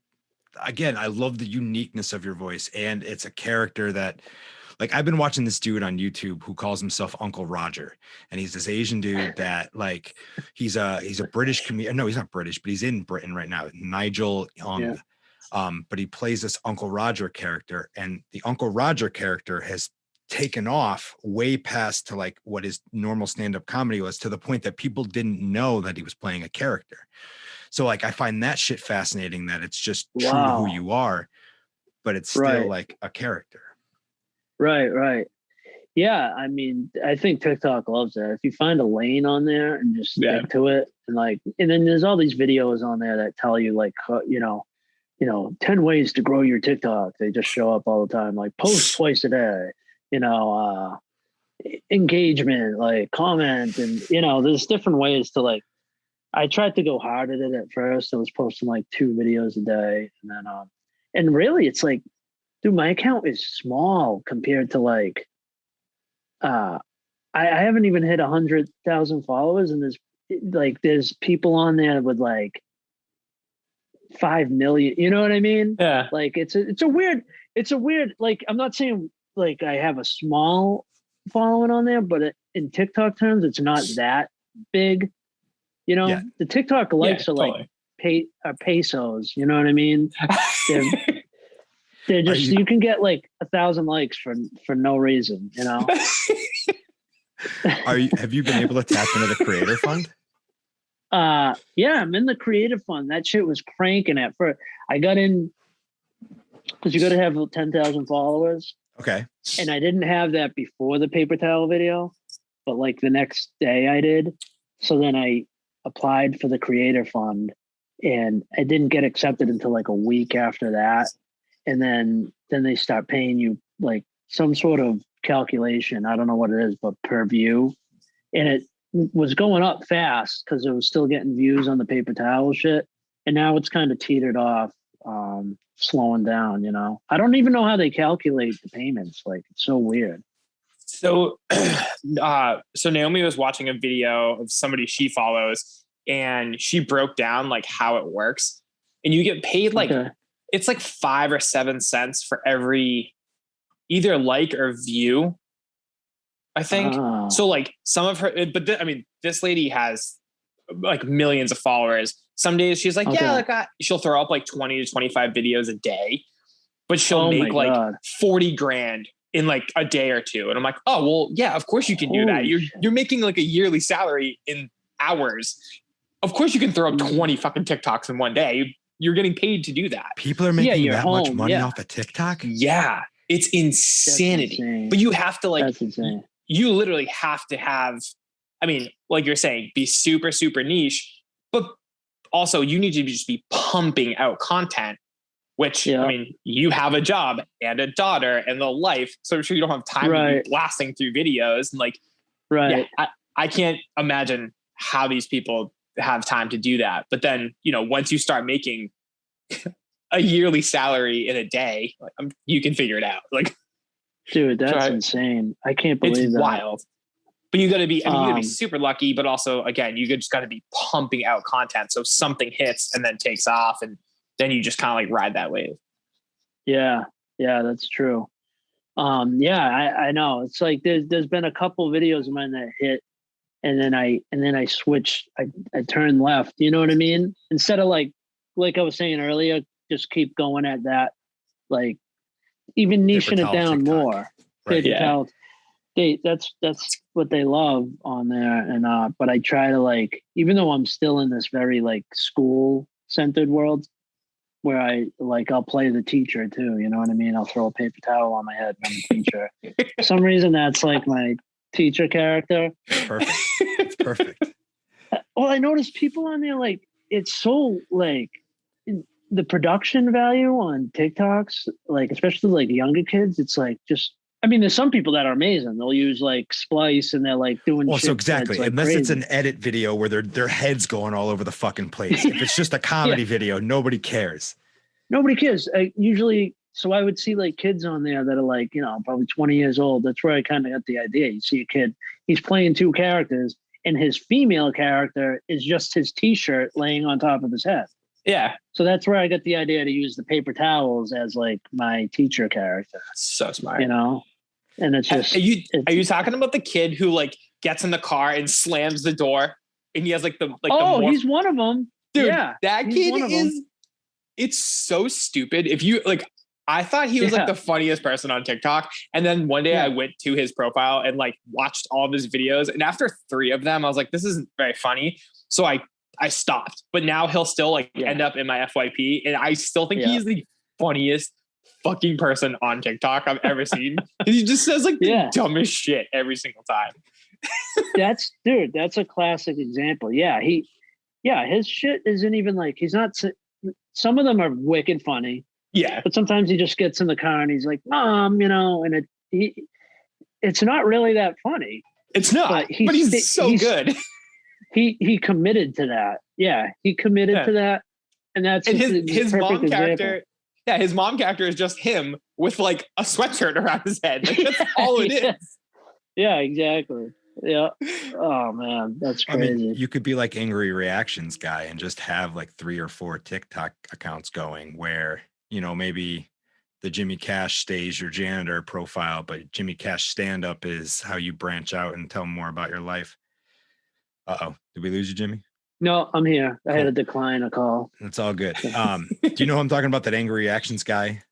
again, I love the uniqueness of your voice, and it's a character that, like, I've been watching this dude on YouTube who calls himself Uncle Roger, and he's this Asian dude that, like, he's a British comedian. No, he's not British, but he's in Britain right now. Nigel Young. But he plays this Uncle Roger character, and the Uncle Roger character has taken off way past to like what his normal stand-up comedy was, to the point that people didn't know that he was playing a character. So like I find that shit fascinating, that it's just true to who you are, but it's still like a character. Right. Yeah, I mean, I think TikTok loves that. If you find a lane on there and just stick to it, and like, and then there's all these videos on there that tell you like, you know, 10 ways to grow your TikTok. They just show up all the time, like post twice a day, you know, engagement, like comment, and you know, there's different ways to like. I tried to go hard at it at first. I was posting like 2 videos a day, and then and really it's like, dude, my account is small compared to like I haven't even hit 100,000 followers, and there's people on there with like 5 million, you know what I mean? Yeah. Like it's a weird, like, I'm not saying like I have a small following on there, but in TikTok terms, it's not that big. You know, the TikTok likes are like pesos. You know what I mean? They're just you can get like 1,000 likes for no reason. You know. Have you been able to tap into the creator fund? Yeah, I'm in the creative fund. That shit was cranking at first. I got in because you got to have 10,000 followers. Okay. And I didn't have that before the paper towel video, but like the next day I did. So then I applied for the creator fund, and I didn't get accepted until like a week after that. And then they start paying you like some sort of calculation. I don't know what it is, but per view. And it was going up fast because it was still getting views on the paper towel shit. And now it's kind of teetered off, slowing down, you know. I don't even know how they calculate the payments. Like, it's so weird. So, so Naomi was watching a video of somebody she follows, and she broke down like how it works. And you get paid like, it's like 5 or 7 cents for every either like or view, I think. So like some of her, but I mean, this lady has like millions of followers. Some days she's like, she'll throw up like 20 to 25 videos a day, but she'll make like 40 grand in like a day or two. And I'm like, oh, well, yeah, of course you can do that. You're making like a yearly salary in hours. Of course you can throw up 20 fucking TikToks in one day. You're getting paid to do that. People are making that much money off of TikTok? Yeah. It's insanity. But you have to like, that's insane. You literally have to have, I mean, like you're saying, be super, super niche, but also you need to just be pumping out content, which, I mean, you have a job and a daughter and the life. So I'm sure you don't have time to be blasting through videos. And like, I can't imagine how these people have time to do that. But then, you know, once you start making a yearly salary in a day, like, you can figure it out. Like, dude, that's insane. I can't believe it's that. Wild. But you got to be, I mean, you got to be super lucky, but also, again, you just got to be pumping out content. So something hits and then takes off, and then you just kind of like ride that wave. Yeah, that's true. I know. It's like there's been a couple videos of mine that hit, and then I switched. I turned left. You know what I mean? Instead of like I was saying earlier, just keep going at that like even Paper niching it towel down TikTok. more. Right. Paper towels. That's what they love on there. And but I try to like, even though I'm still in this very like school centered world where I'll play the teacher too, you know what I mean? I'll throw a paper towel on my head and I'm a teacher. For some reason that's like my teacher character. Perfect. It's perfect. Well, I noticed people on there, like, it's so like the production value on TikToks, like especially like younger kids, it's like just, I mean, there's some people that are amazing. They'll use like Splice and they're like doing Well, shit. so exactly. Like Unless crazy. it's an edit video where their head's going all over the fucking place. If it's just a comedy video, nobody cares. Nobody cares. Usually, so I would see like kids on there that are like, you know, probably 20 years old. That's where I kind of got the idea. You see a kid, he's playing two characters and his female character is just his t-shirt laying on top of his head. Yeah. So that's where I got the idea to use the paper towels as like my teacher character. So smart. You know? And it's just... Are you talking about the kid who like gets in the car and slams the door and he has like the he's one of them. Dude, yeah, that kid is... It's so stupid. If you like, I thought he was like the funniest person on TikTok. And then one day I went to his profile and like watched all of his videos. And after 3 of them, I was like, this isn't very funny. So I stopped, but now he'll still like end up in my FYP. And I still think he's the funniest fucking person on TikTok I've ever seen. He just says like the dumbest shit every single time. That's a classic example. Yeah. His shit isn't even like, he's not, some of them are wicked funny. Yeah. But sometimes he just gets in the car and he's like, Mom, you know, and it's not really that funny. It's not, but he's so good. He committed to that. Yeah. He committed to that. And that's his mom character. Example. Yeah. His mom character is just him with like a sweatshirt around his head. Like, that's all it is. Yeah, exactly. Yeah. Oh man, that's crazy. I mean, you could be like Angry Reactions guy and just have like 3 or 4 TikTok accounts going where, you know, maybe the Jimmy Cash stays your janitor profile, but Jimmy Cash stand up is how you branch out and tell more about your life. Uh-oh. Did we lose you, Jimmy? No, I'm here. I had to decline a call. It's all good. Do you know who I'm talking about? That Angry Reactions guy?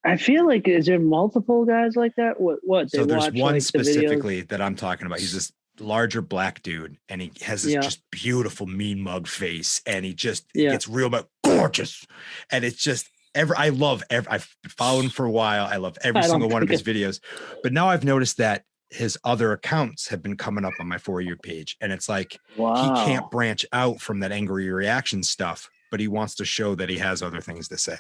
I feel like, is there multiple guys like that? What? So there's one specifically that I'm talking about. He's this larger black dude, and he has this just beautiful mean mug face, and he gets real but gorgeous, and it's just I've followed him for a while. I love every single one of his videos, but now I've noticed that his other accounts have been coming up on my For You page, and it's like he can't branch out from that Angry Reaction stuff, but he wants to show that he has other things to say.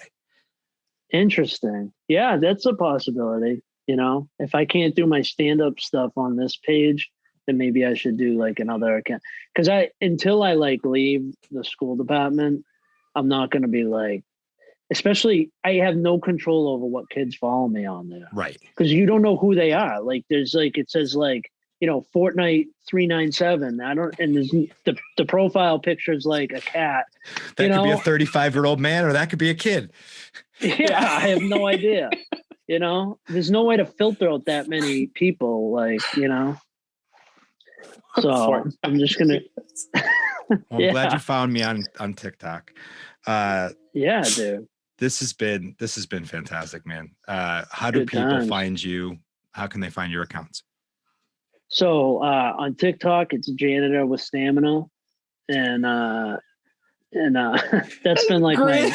Interesting. Yeah, that's a possibility. You know, if I can't do my stand-up stuff on this page, then maybe I should do like another account. Because until I like leave the school department, I'm not going to be like, especially I have no control over what kids follow me on there. Right. Because you don't know who they are. Like there's like, it says like, you know, Fortnite 397. And there's the profile picture is like a cat. That could be a 35-year-old man, or that could be a kid. Yeah, I have no idea. You know, there's no way to filter out that many people, like, you know. So I'm just gonna. Well, I'm glad you found me on TikTok. Yeah, dude. This has been fantastic, man. How do people find you? How can they find your accounts? So on TikTok, it's Janitor with Stamina, and that's been like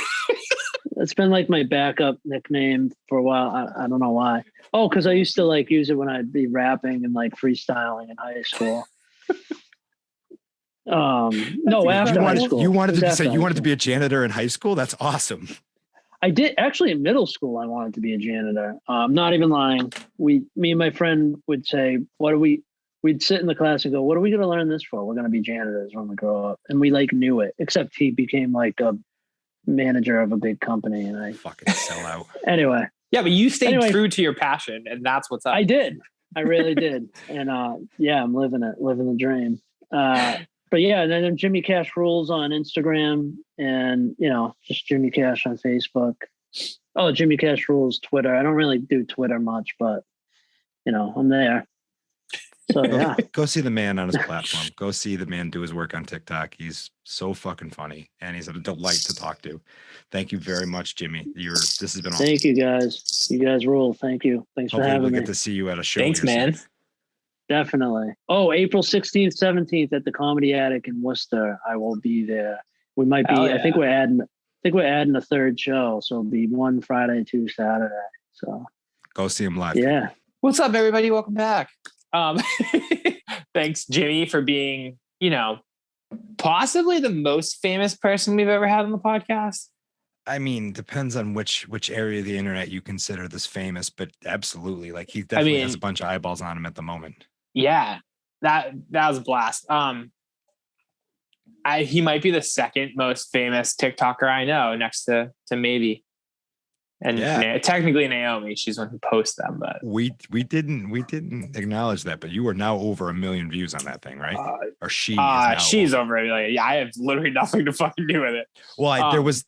it's been like my backup nickname for a while. I don't know why. Oh, because I used to like use it when I'd be rapping and like freestyling in high school. No, after high school. You wanted to be a janitor in high school? That's awesome. I did actually in middle school. I wanted to be a janitor. I'm not even lying. Me and my friend would say, we'd sit in the class and go, what are we going to learn this for? We're going to be janitors when we grow up. And we like knew it, except he became like a manager of a big company. And I fucking sell out. Anyway. Yeah, but you stayed true to your passion, and that's what's up. I did. I really did. And I'm living the dream. But yeah, and then Jimmy Cash Rules on Instagram, and you know, just Jimmy Cash on Facebook. Oh, Jimmy Cash Rules Twitter. I don't really do Twitter much, but you know, I'm there. So yeah, Go see the man on his platform. Go see the man do his work on TikTok. He's so fucking funny, and he's a delight to talk to. Thank you very much, Jimmy. This has been awesome. thank you guys. You guys rule. Thank you. Thanks for Hopefully having we'll me. get to see you at a show. Thanks, man. Soon. Definitely. Oh, April 16th, 17th at the Comedy Attic in Worcester. I will be there. We might be. Yeah. I think we're adding a third show, so it'll be one Friday, 2 Saturday. So go see him live. Yeah. What's up, everybody? Welcome back. Thanks, Jimmy, for being, possibly the most famous person we've ever had on the podcast. I mean, depends on which area of the internet you consider this famous, but absolutely, like he definitely has a bunch of eyeballs on him at the moment. Yeah, that was a blast. He might be the second most famous TikToker I know, next to maybe. And technically Naomi, she's the one who posts them, but we didn't acknowledge that. But you are now over 1 million views on that thing, right? Or she's over 1 million. Yeah, I have literally nothing to fucking do with it. Well,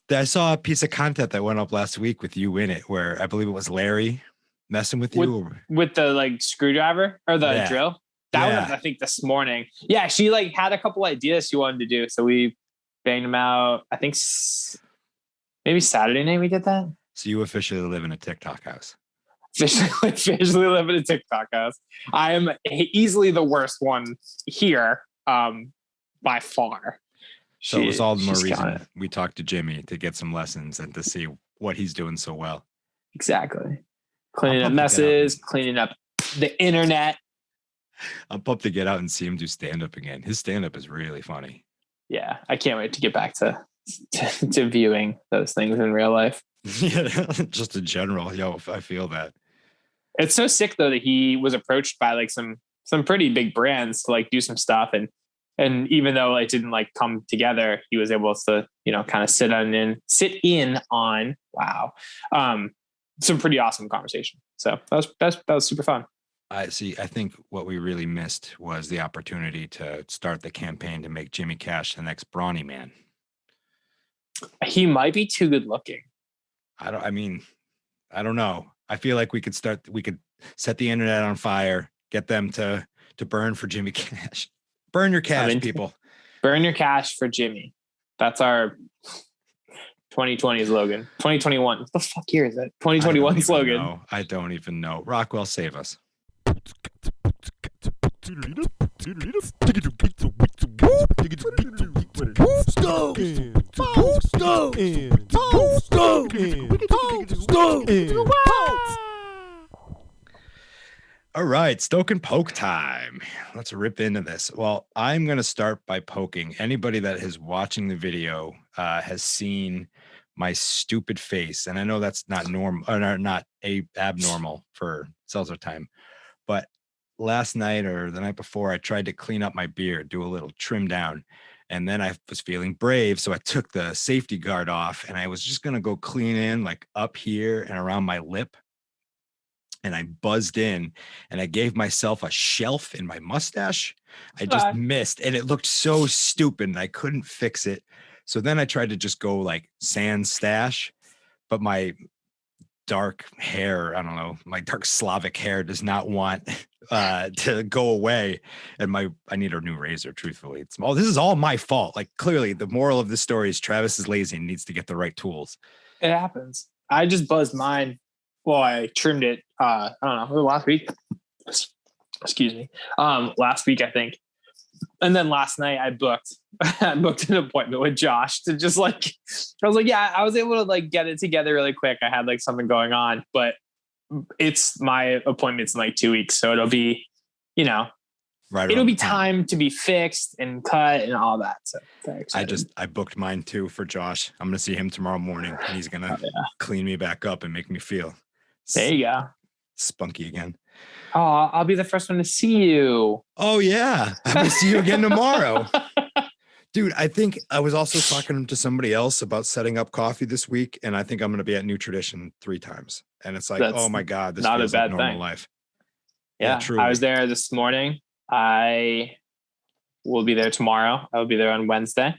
I saw a piece of content that went up last week with you in it, where I believe it was Larry messing with you with the screwdriver or the drill. That was, I think, this morning. Yeah, she had a couple ideas she wanted to do, so we banged them out. I think maybe Saturday night we did that. So you officially live in a TikTok house. Officially live in a TikTok house. I am easily the worst one here, by far. So it's all the more reason we talked to Jimmy to get some lessons and to see what he's doing so well. Exactly. Cleaning up messes, cleaning up the internet. I'm pumped to get out and see him do stand-up again. His stand-up is really funny. Yeah, I can't wait to get back to viewing those things in real life. Yeah, just in general. I feel that. It's so sick though that he was approached by some pretty big brands to do some stuff, and even though it didn't come together, he was able to kind of sit in on some pretty awesome conversation. So that was super fun. I think what we really missed was the opportunity to start the campaign to make Jimmy Cash the next Brawny Man. He might be too good looking. I don't know. I feel like we could set the internet on fire, get them to burn for Jimmy Cash. Burn your cash, people. Burn your cash for Jimmy. That's our 2020 slogan. 2021. What the fuck year is it? 2021 slogan. I don't even know. Rockwell, save us. All right, Stoke and poke time. Let's rip into this. Well, I'm going to start by poking. Anybody that is watching the video has seen my stupid face, and I know that's not normal or not abnormal for Seltzer Time, but last night or the night before, I tried to clean up my beard, do a little trim down, and then I was feeling brave, so I took the safety guard off, and I was just going to go clean in up here and around my lip. And I buzzed in and I gave myself a shelf in my mustache. I just missed and it looked so stupid and I couldn't fix it. So then I tried to just go sans stash, but my dark hair, I don't know, my dark Slavic hair does not want to go away. And I need a new razor, truthfully. This is all my fault. Clearly the moral of the story is Travis is lazy and needs to get the right tools. It happens. I just buzzed mine. Well, I trimmed it, I don't know, last week. Excuse me. Last week, I think. And then last night I booked an appointment with Josh to just I was I was able to get it together really quick. I had something going on, but it's my appointment's in 2 weeks. So it'll be, it'll be time to be fixed and cut and all that. So I booked mine too for Josh. I'm going to see him tomorrow morning and he's going to clean me back up and make me feel there you go. Spunky again. Oh, I'll be the first one to see you. Oh yeah. I'm going to see you again tomorrow. Dude, I think I was also talking to somebody else about setting up coffee this week. And I think I'm going to be at New Tradition 3 times. And it's oh my God, this feels like normal life. Yeah, I was there this morning. I will be there tomorrow. I will be there on Wednesday.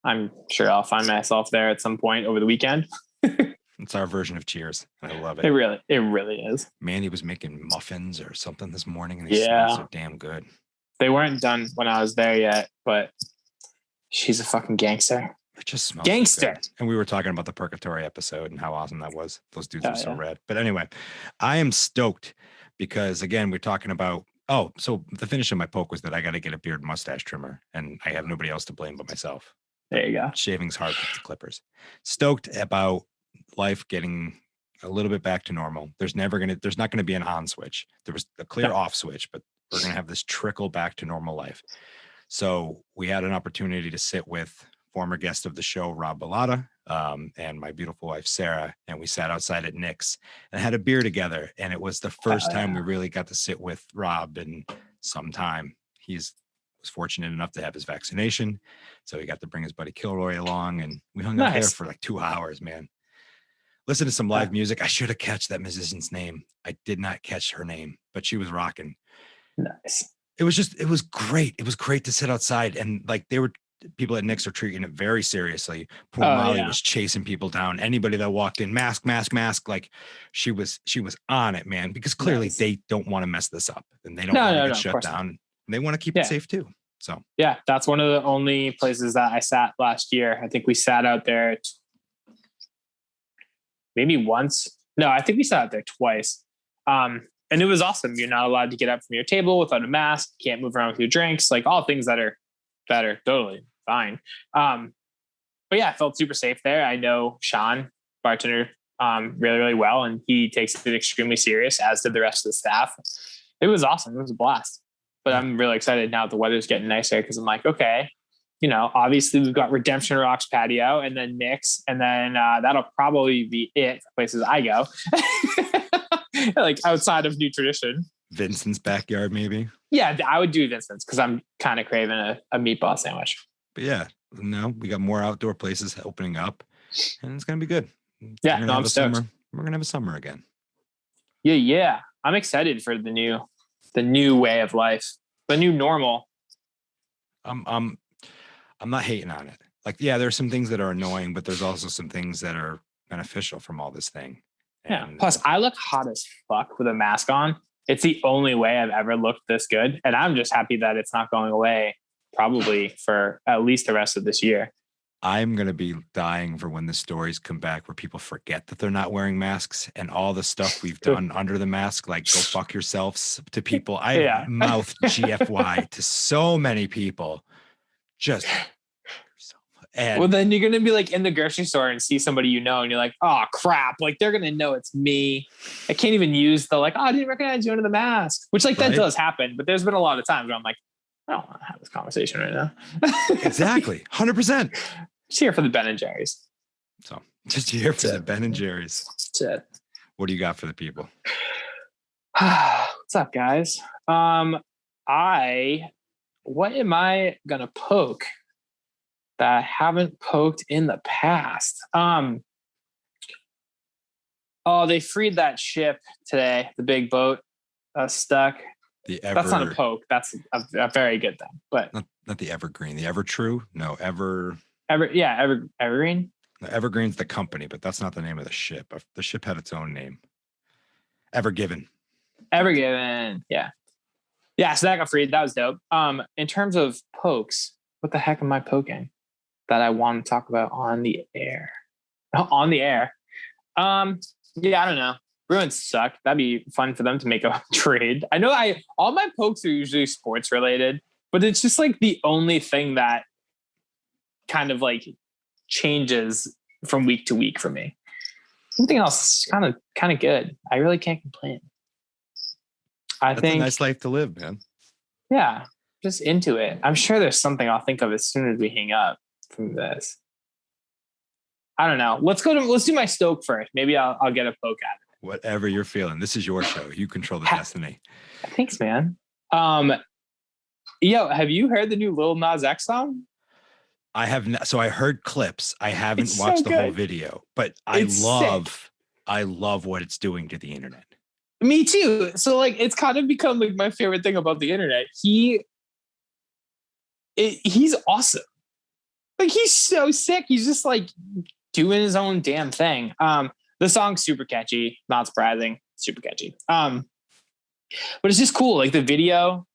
I'm sure I'll find myself there at some point over the weekend. It's our version of Cheers. I love it. It really is. Mandy was making muffins or something this morning, and they Yeah. smell so damn good. They weren't done when I was there yet, but she's a fucking gangster. It just smells Gangster. good. And we were talking about the Purgatory episode and how awesome that was. Those dudes were so yeah. rad. But anyway, I am stoked because, again, we're talking about, so the finish of my poke was that I got to get a beard mustache trimmer, and I have nobody else to blame but myself. There you go. Shaving's hard with the clippers. Stoked about life getting a little bit back to normal. There's not going to be an on switch. There was a clear off switch, but we're going to have this trickle back to normal life. So we had an opportunity to sit with former guest of the show, Rob Bellata, and my beautiful wife, Sarah. And we sat outside at Nick's and had a beer together. And it was the first time we really got to sit with Rob in some time. Was fortunate enough to have his vaccination. So he got to bring his buddy Kilroy along, and we hung out there for like 2 hours, man. Listen to some live music. I should have catch that musician's name. I did not catch her name, but she was rocking. Nice. It was great. It was great to sit outside, and like people at Nick's are treating it very seriously. Poor Molly was chasing people down. Anybody that walked in, mask. Like she was on it, man, because clearly they don't want to mess this up, and they don't want to get shut down. They want to keep it safe too. So yeah, that's one of the only places that I sat last year. I think we sat out there maybe once. No, I think we sat out there twice. And it was awesome. You're not allowed to get up from your table without a mask. You can't move around with your drinks, like all things that are totally fine. But yeah, I felt super safe there. I know Sean, bartender, really, really well, and he takes it extremely serious, as did the rest of the staff. It was awesome. It was a blast. But I'm really excited now that the weather's getting nicer, because I'm like, okay, obviously we've got Redemption Rocks patio, and then Nick's, and then that'll probably be it for places I go. Like outside of New Tradition. Vincent's backyard, maybe. Yeah, I would do Vincent's because I'm kind of craving a meatball sandwich. But yeah, no, we got more outdoor places opening up, and it's gonna be good. Yeah, I'm stoked. We're gonna have a summer again. Yeah. I'm excited for the new way of life, the new normal. I'm not hating on it. Like, yeah, there's some things that are annoying, but there's also some things that are beneficial from all this thing. Yeah. Plus, I look hot as fuck with a mask on. It's the only way I've ever looked this good. And I'm just happy that it's not going away probably for at least the rest of this year. I'm going to be dying for when the stories come back where people forget that they're not wearing masks, and all the stuff we've done under the mask, like go fuck yourselves to people. I mouthed GFY to so many people. And then you're going to be like in the grocery store and see somebody and you're like, oh crap, like they're going to know it's me. I can't even use the I didn't recognize you under the mask, which that does happen. But there's been a lot of times where I'm like, I don't want to have this conversation right now. Exactly. 100%. Just here for the Ben and Jerry's. So just here for the Ben and Jerry's. That's it. What do you got for the people? What's up, guys? What am I going to poke that I haven't poked in the past? They freed that ship today, the big boat that's stuck. That's not a poke. That's a very good thing. But not the Evergreen, the Evertrue. No, Evergreen. No, Evergreen's the company, but that's not the name of the ship. The ship had its own name. Evergiven. Yeah. So that got freed. That was dope. In terms of pokes, what the heck am I poking that I want to talk about on the air? Yeah, I don't know. Bruins suck. That'd be fun for them to make a trade. I know all my pokes are usually sports related, but it's just like the only thing that kind of like changes from week to week for me. Something else is kind of good. I really can't complain. That's a nice life to live, man. Yeah, just into it. I'm sure there's something I'll think of as soon as we hang up from this. I don't know. Let's do my Stoke first. Maybe I'll get a poke at it. Whatever you're feeling. This is your show. You control the destiny. Thanks, man. Have you heard the new Lil Nas X song? I have not. So I heard clips. I haven't watched the whole video, but I love what it's doing to the internet. Me too. So it's kind of become my favorite thing about the internet. He's awesome. He's so sick. He's just doing his own damn thing. The The song's super catchy, not surprising, super catchy. But it's just cool. Like the video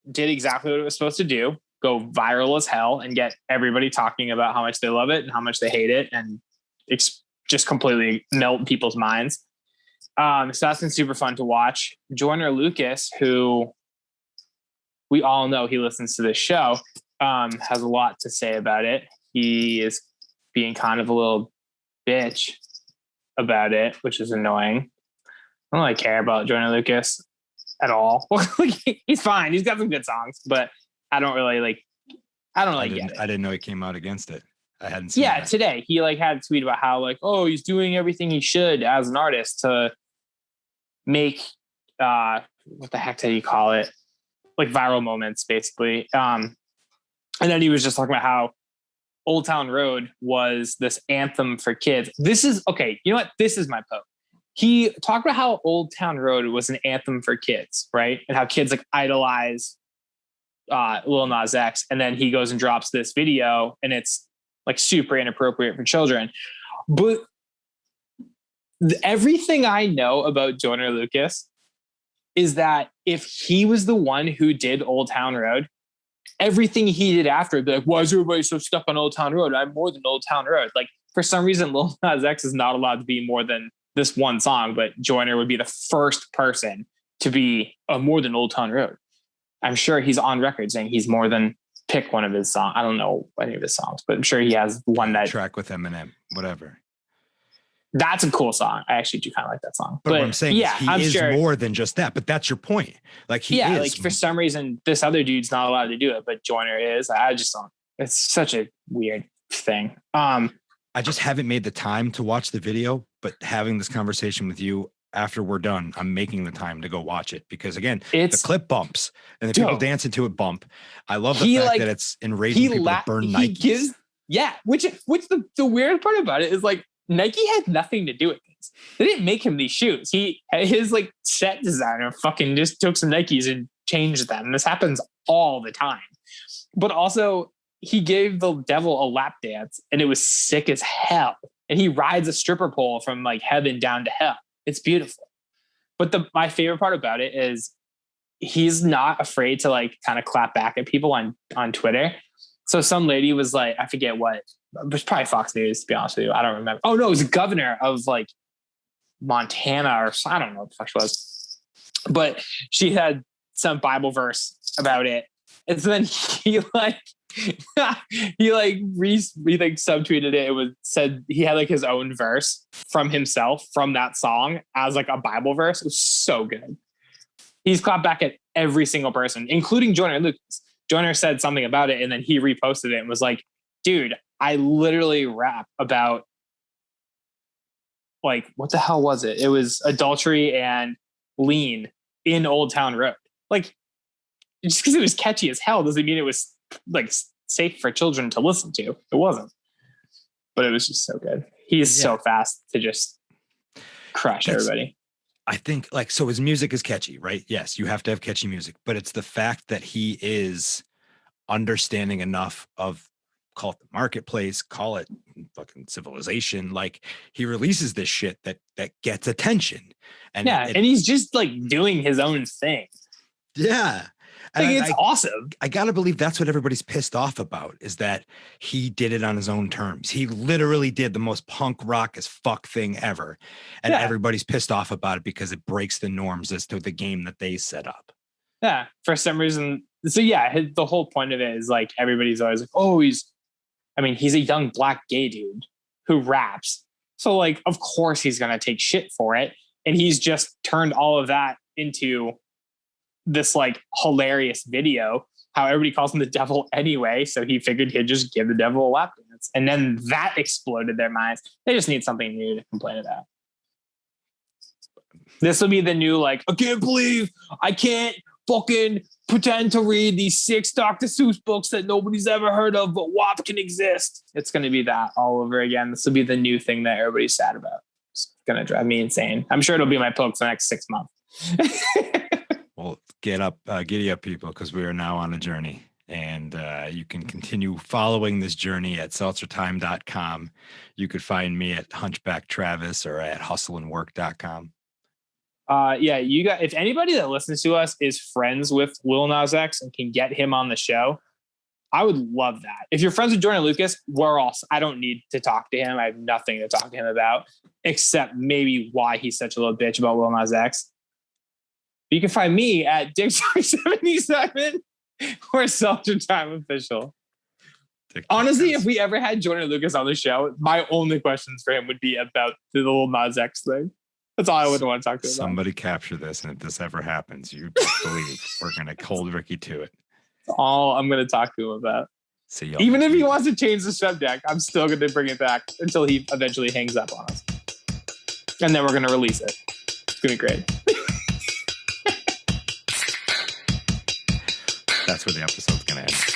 did exactly what it was supposed to do, go viral as hell and get everybody talking about how much they love it and how much they hate it. And it's just completely melt people's minds. So that's been super fun to watch. Joyner Lucas, who we all know he listens to this show, has a lot to say about it. He is being kind of a little bitch about it, which is annoying. I don't really care about Joyner Lucas at all. He's fine. He's got some good songs, but I don't really get it. I didn't know he came out against it. I hadn't seen Yeah, that. today he had a tweet about how he's doing everything he should as an artist to make what the heck did he call it? Like viral moments, basically. And then he was just talking about how Old Town Road was this anthem for kids. This is okay. You know what? This is my poke. He talked about how Old Town Road was an anthem for kids, right? And how kids idolize Lil Nas X. And then he goes and drops this video and it's super inappropriate for children. But everything I know about Joyner Lucas is that if he was the one who did Old Town Road, everything he did after would be like, why is everybody so stuck on Old Town Road? I'm more than Old Town Road. For some reason, Lil Nas X is not allowed to be more than this one song, but Joyner would be the first person to be more than Old Town Road. I'm sure he's on record saying he's more than pick one of his songs. I don't know any of his songs, but I'm sure he has one that track with Eminem, whatever. That's a cool song. I actually do kind of like that song. But what I'm saying is he is sure, more than just that. But that's your point. He is. For some reason, this other dude's not allowed to do it, but Joyner is. I just don't. It's such a weird thing. I just haven't made the time to watch the video, but having this conversation with you after we're done, I'm making the time to go watch it because again, the clip bumps and the people dancing to it bump. I love the fact that it's enraging people to burn Nikes. Which the weird part about it is Nike had nothing to do with this. They didn't make him these shoes. His set designer fucking just took some Nikes and changed them. This happens all the time. But also he gave the devil a lap dance and it was sick as hell. And he rides a stripper pole from heaven down to hell. It's beautiful. But my favorite part about it is he's not afraid to kind of clap back at people on Twitter. So some lady was I forget what, it was probably Fox News, to be honest with you. I don't remember. Oh no, it was the governor of Montana or I don't know what the fuck she was. But she had some Bible verse about it. And so then he subtweeted it. It said he had his own verse from himself from that song as a Bible verse. It was so good. He's clapped back at every single person, including Joyner Lucas. Joyner said something about it and then he reposted it and was like, dude, I literally rap about what the hell was it? It was adultery and lean in Old Town Road. Just because it was catchy as hell doesn't mean it was safe for children to listen to. It wasn't, but it was just so good. He's so fast to just crush everybody. I think so his music is catchy, right? Yes, you have to have catchy music, but it's the fact that he is understanding enough of, call it the marketplace, call it fucking civilization. He releases this shit that gets attention. And and he's just doing his own thing. Yeah. It's awesome. I gotta believe that's what everybody's pissed off about is that he did it on his own terms. He literally did the most punk rock as fuck thing ever. And everybody's pissed off about it because it breaks the norms as to the game that they set up. Yeah. For some reason. So the whole point of it is everybody's always oh, he's a young black gay dude who raps. So of course he's going to take shit for it. And he's just turned all of that into this hilarious video, how everybody calls him the devil anyway. So he figured he'd just give the devil a lap dance. And then that exploded their minds. They just need something new to complain about. This will be the new, I can't believe I can't fucking pretend to read these 6 Dr. Seuss books that nobody's ever heard of, but WAP can exist. It's going to be that all over again. This will be the new thing that everybody's sad about. It's going to drive me insane. I'm sure it'll be my poke for the next 6 months. Well, giddy up, people, because we are now on a journey. And you can continue following this journey at SeltzerTime.com. You could find me at Hunchback Travis or at hustleandwork.com. Yeah, you got, if anybody that listens to us is friends with Lil Nas X and can get him on the show, I would love that. If you're friends with Jordan Lucas, we're all, I don't need to talk to him. I have nothing to talk to him about except maybe why he's such a little bitch about Lil Nas X. But you can find me at Dick77 or Seltzer Time Official. Honestly, if we ever had Jordan Lucas on the show, my only questions for him would be about the Lil Nas X thing. That's all I would want to talk to him about. Somebody capture this, and if this ever happens, you best believe we're going to hold Ricky to it. That's all I'm going to talk to him about. See y'all. Even if he wants to change the subject, I'm still going to bring it back until he eventually hangs up on us. And then we're going to release it. It's going to be great. That's where the episode's going to end.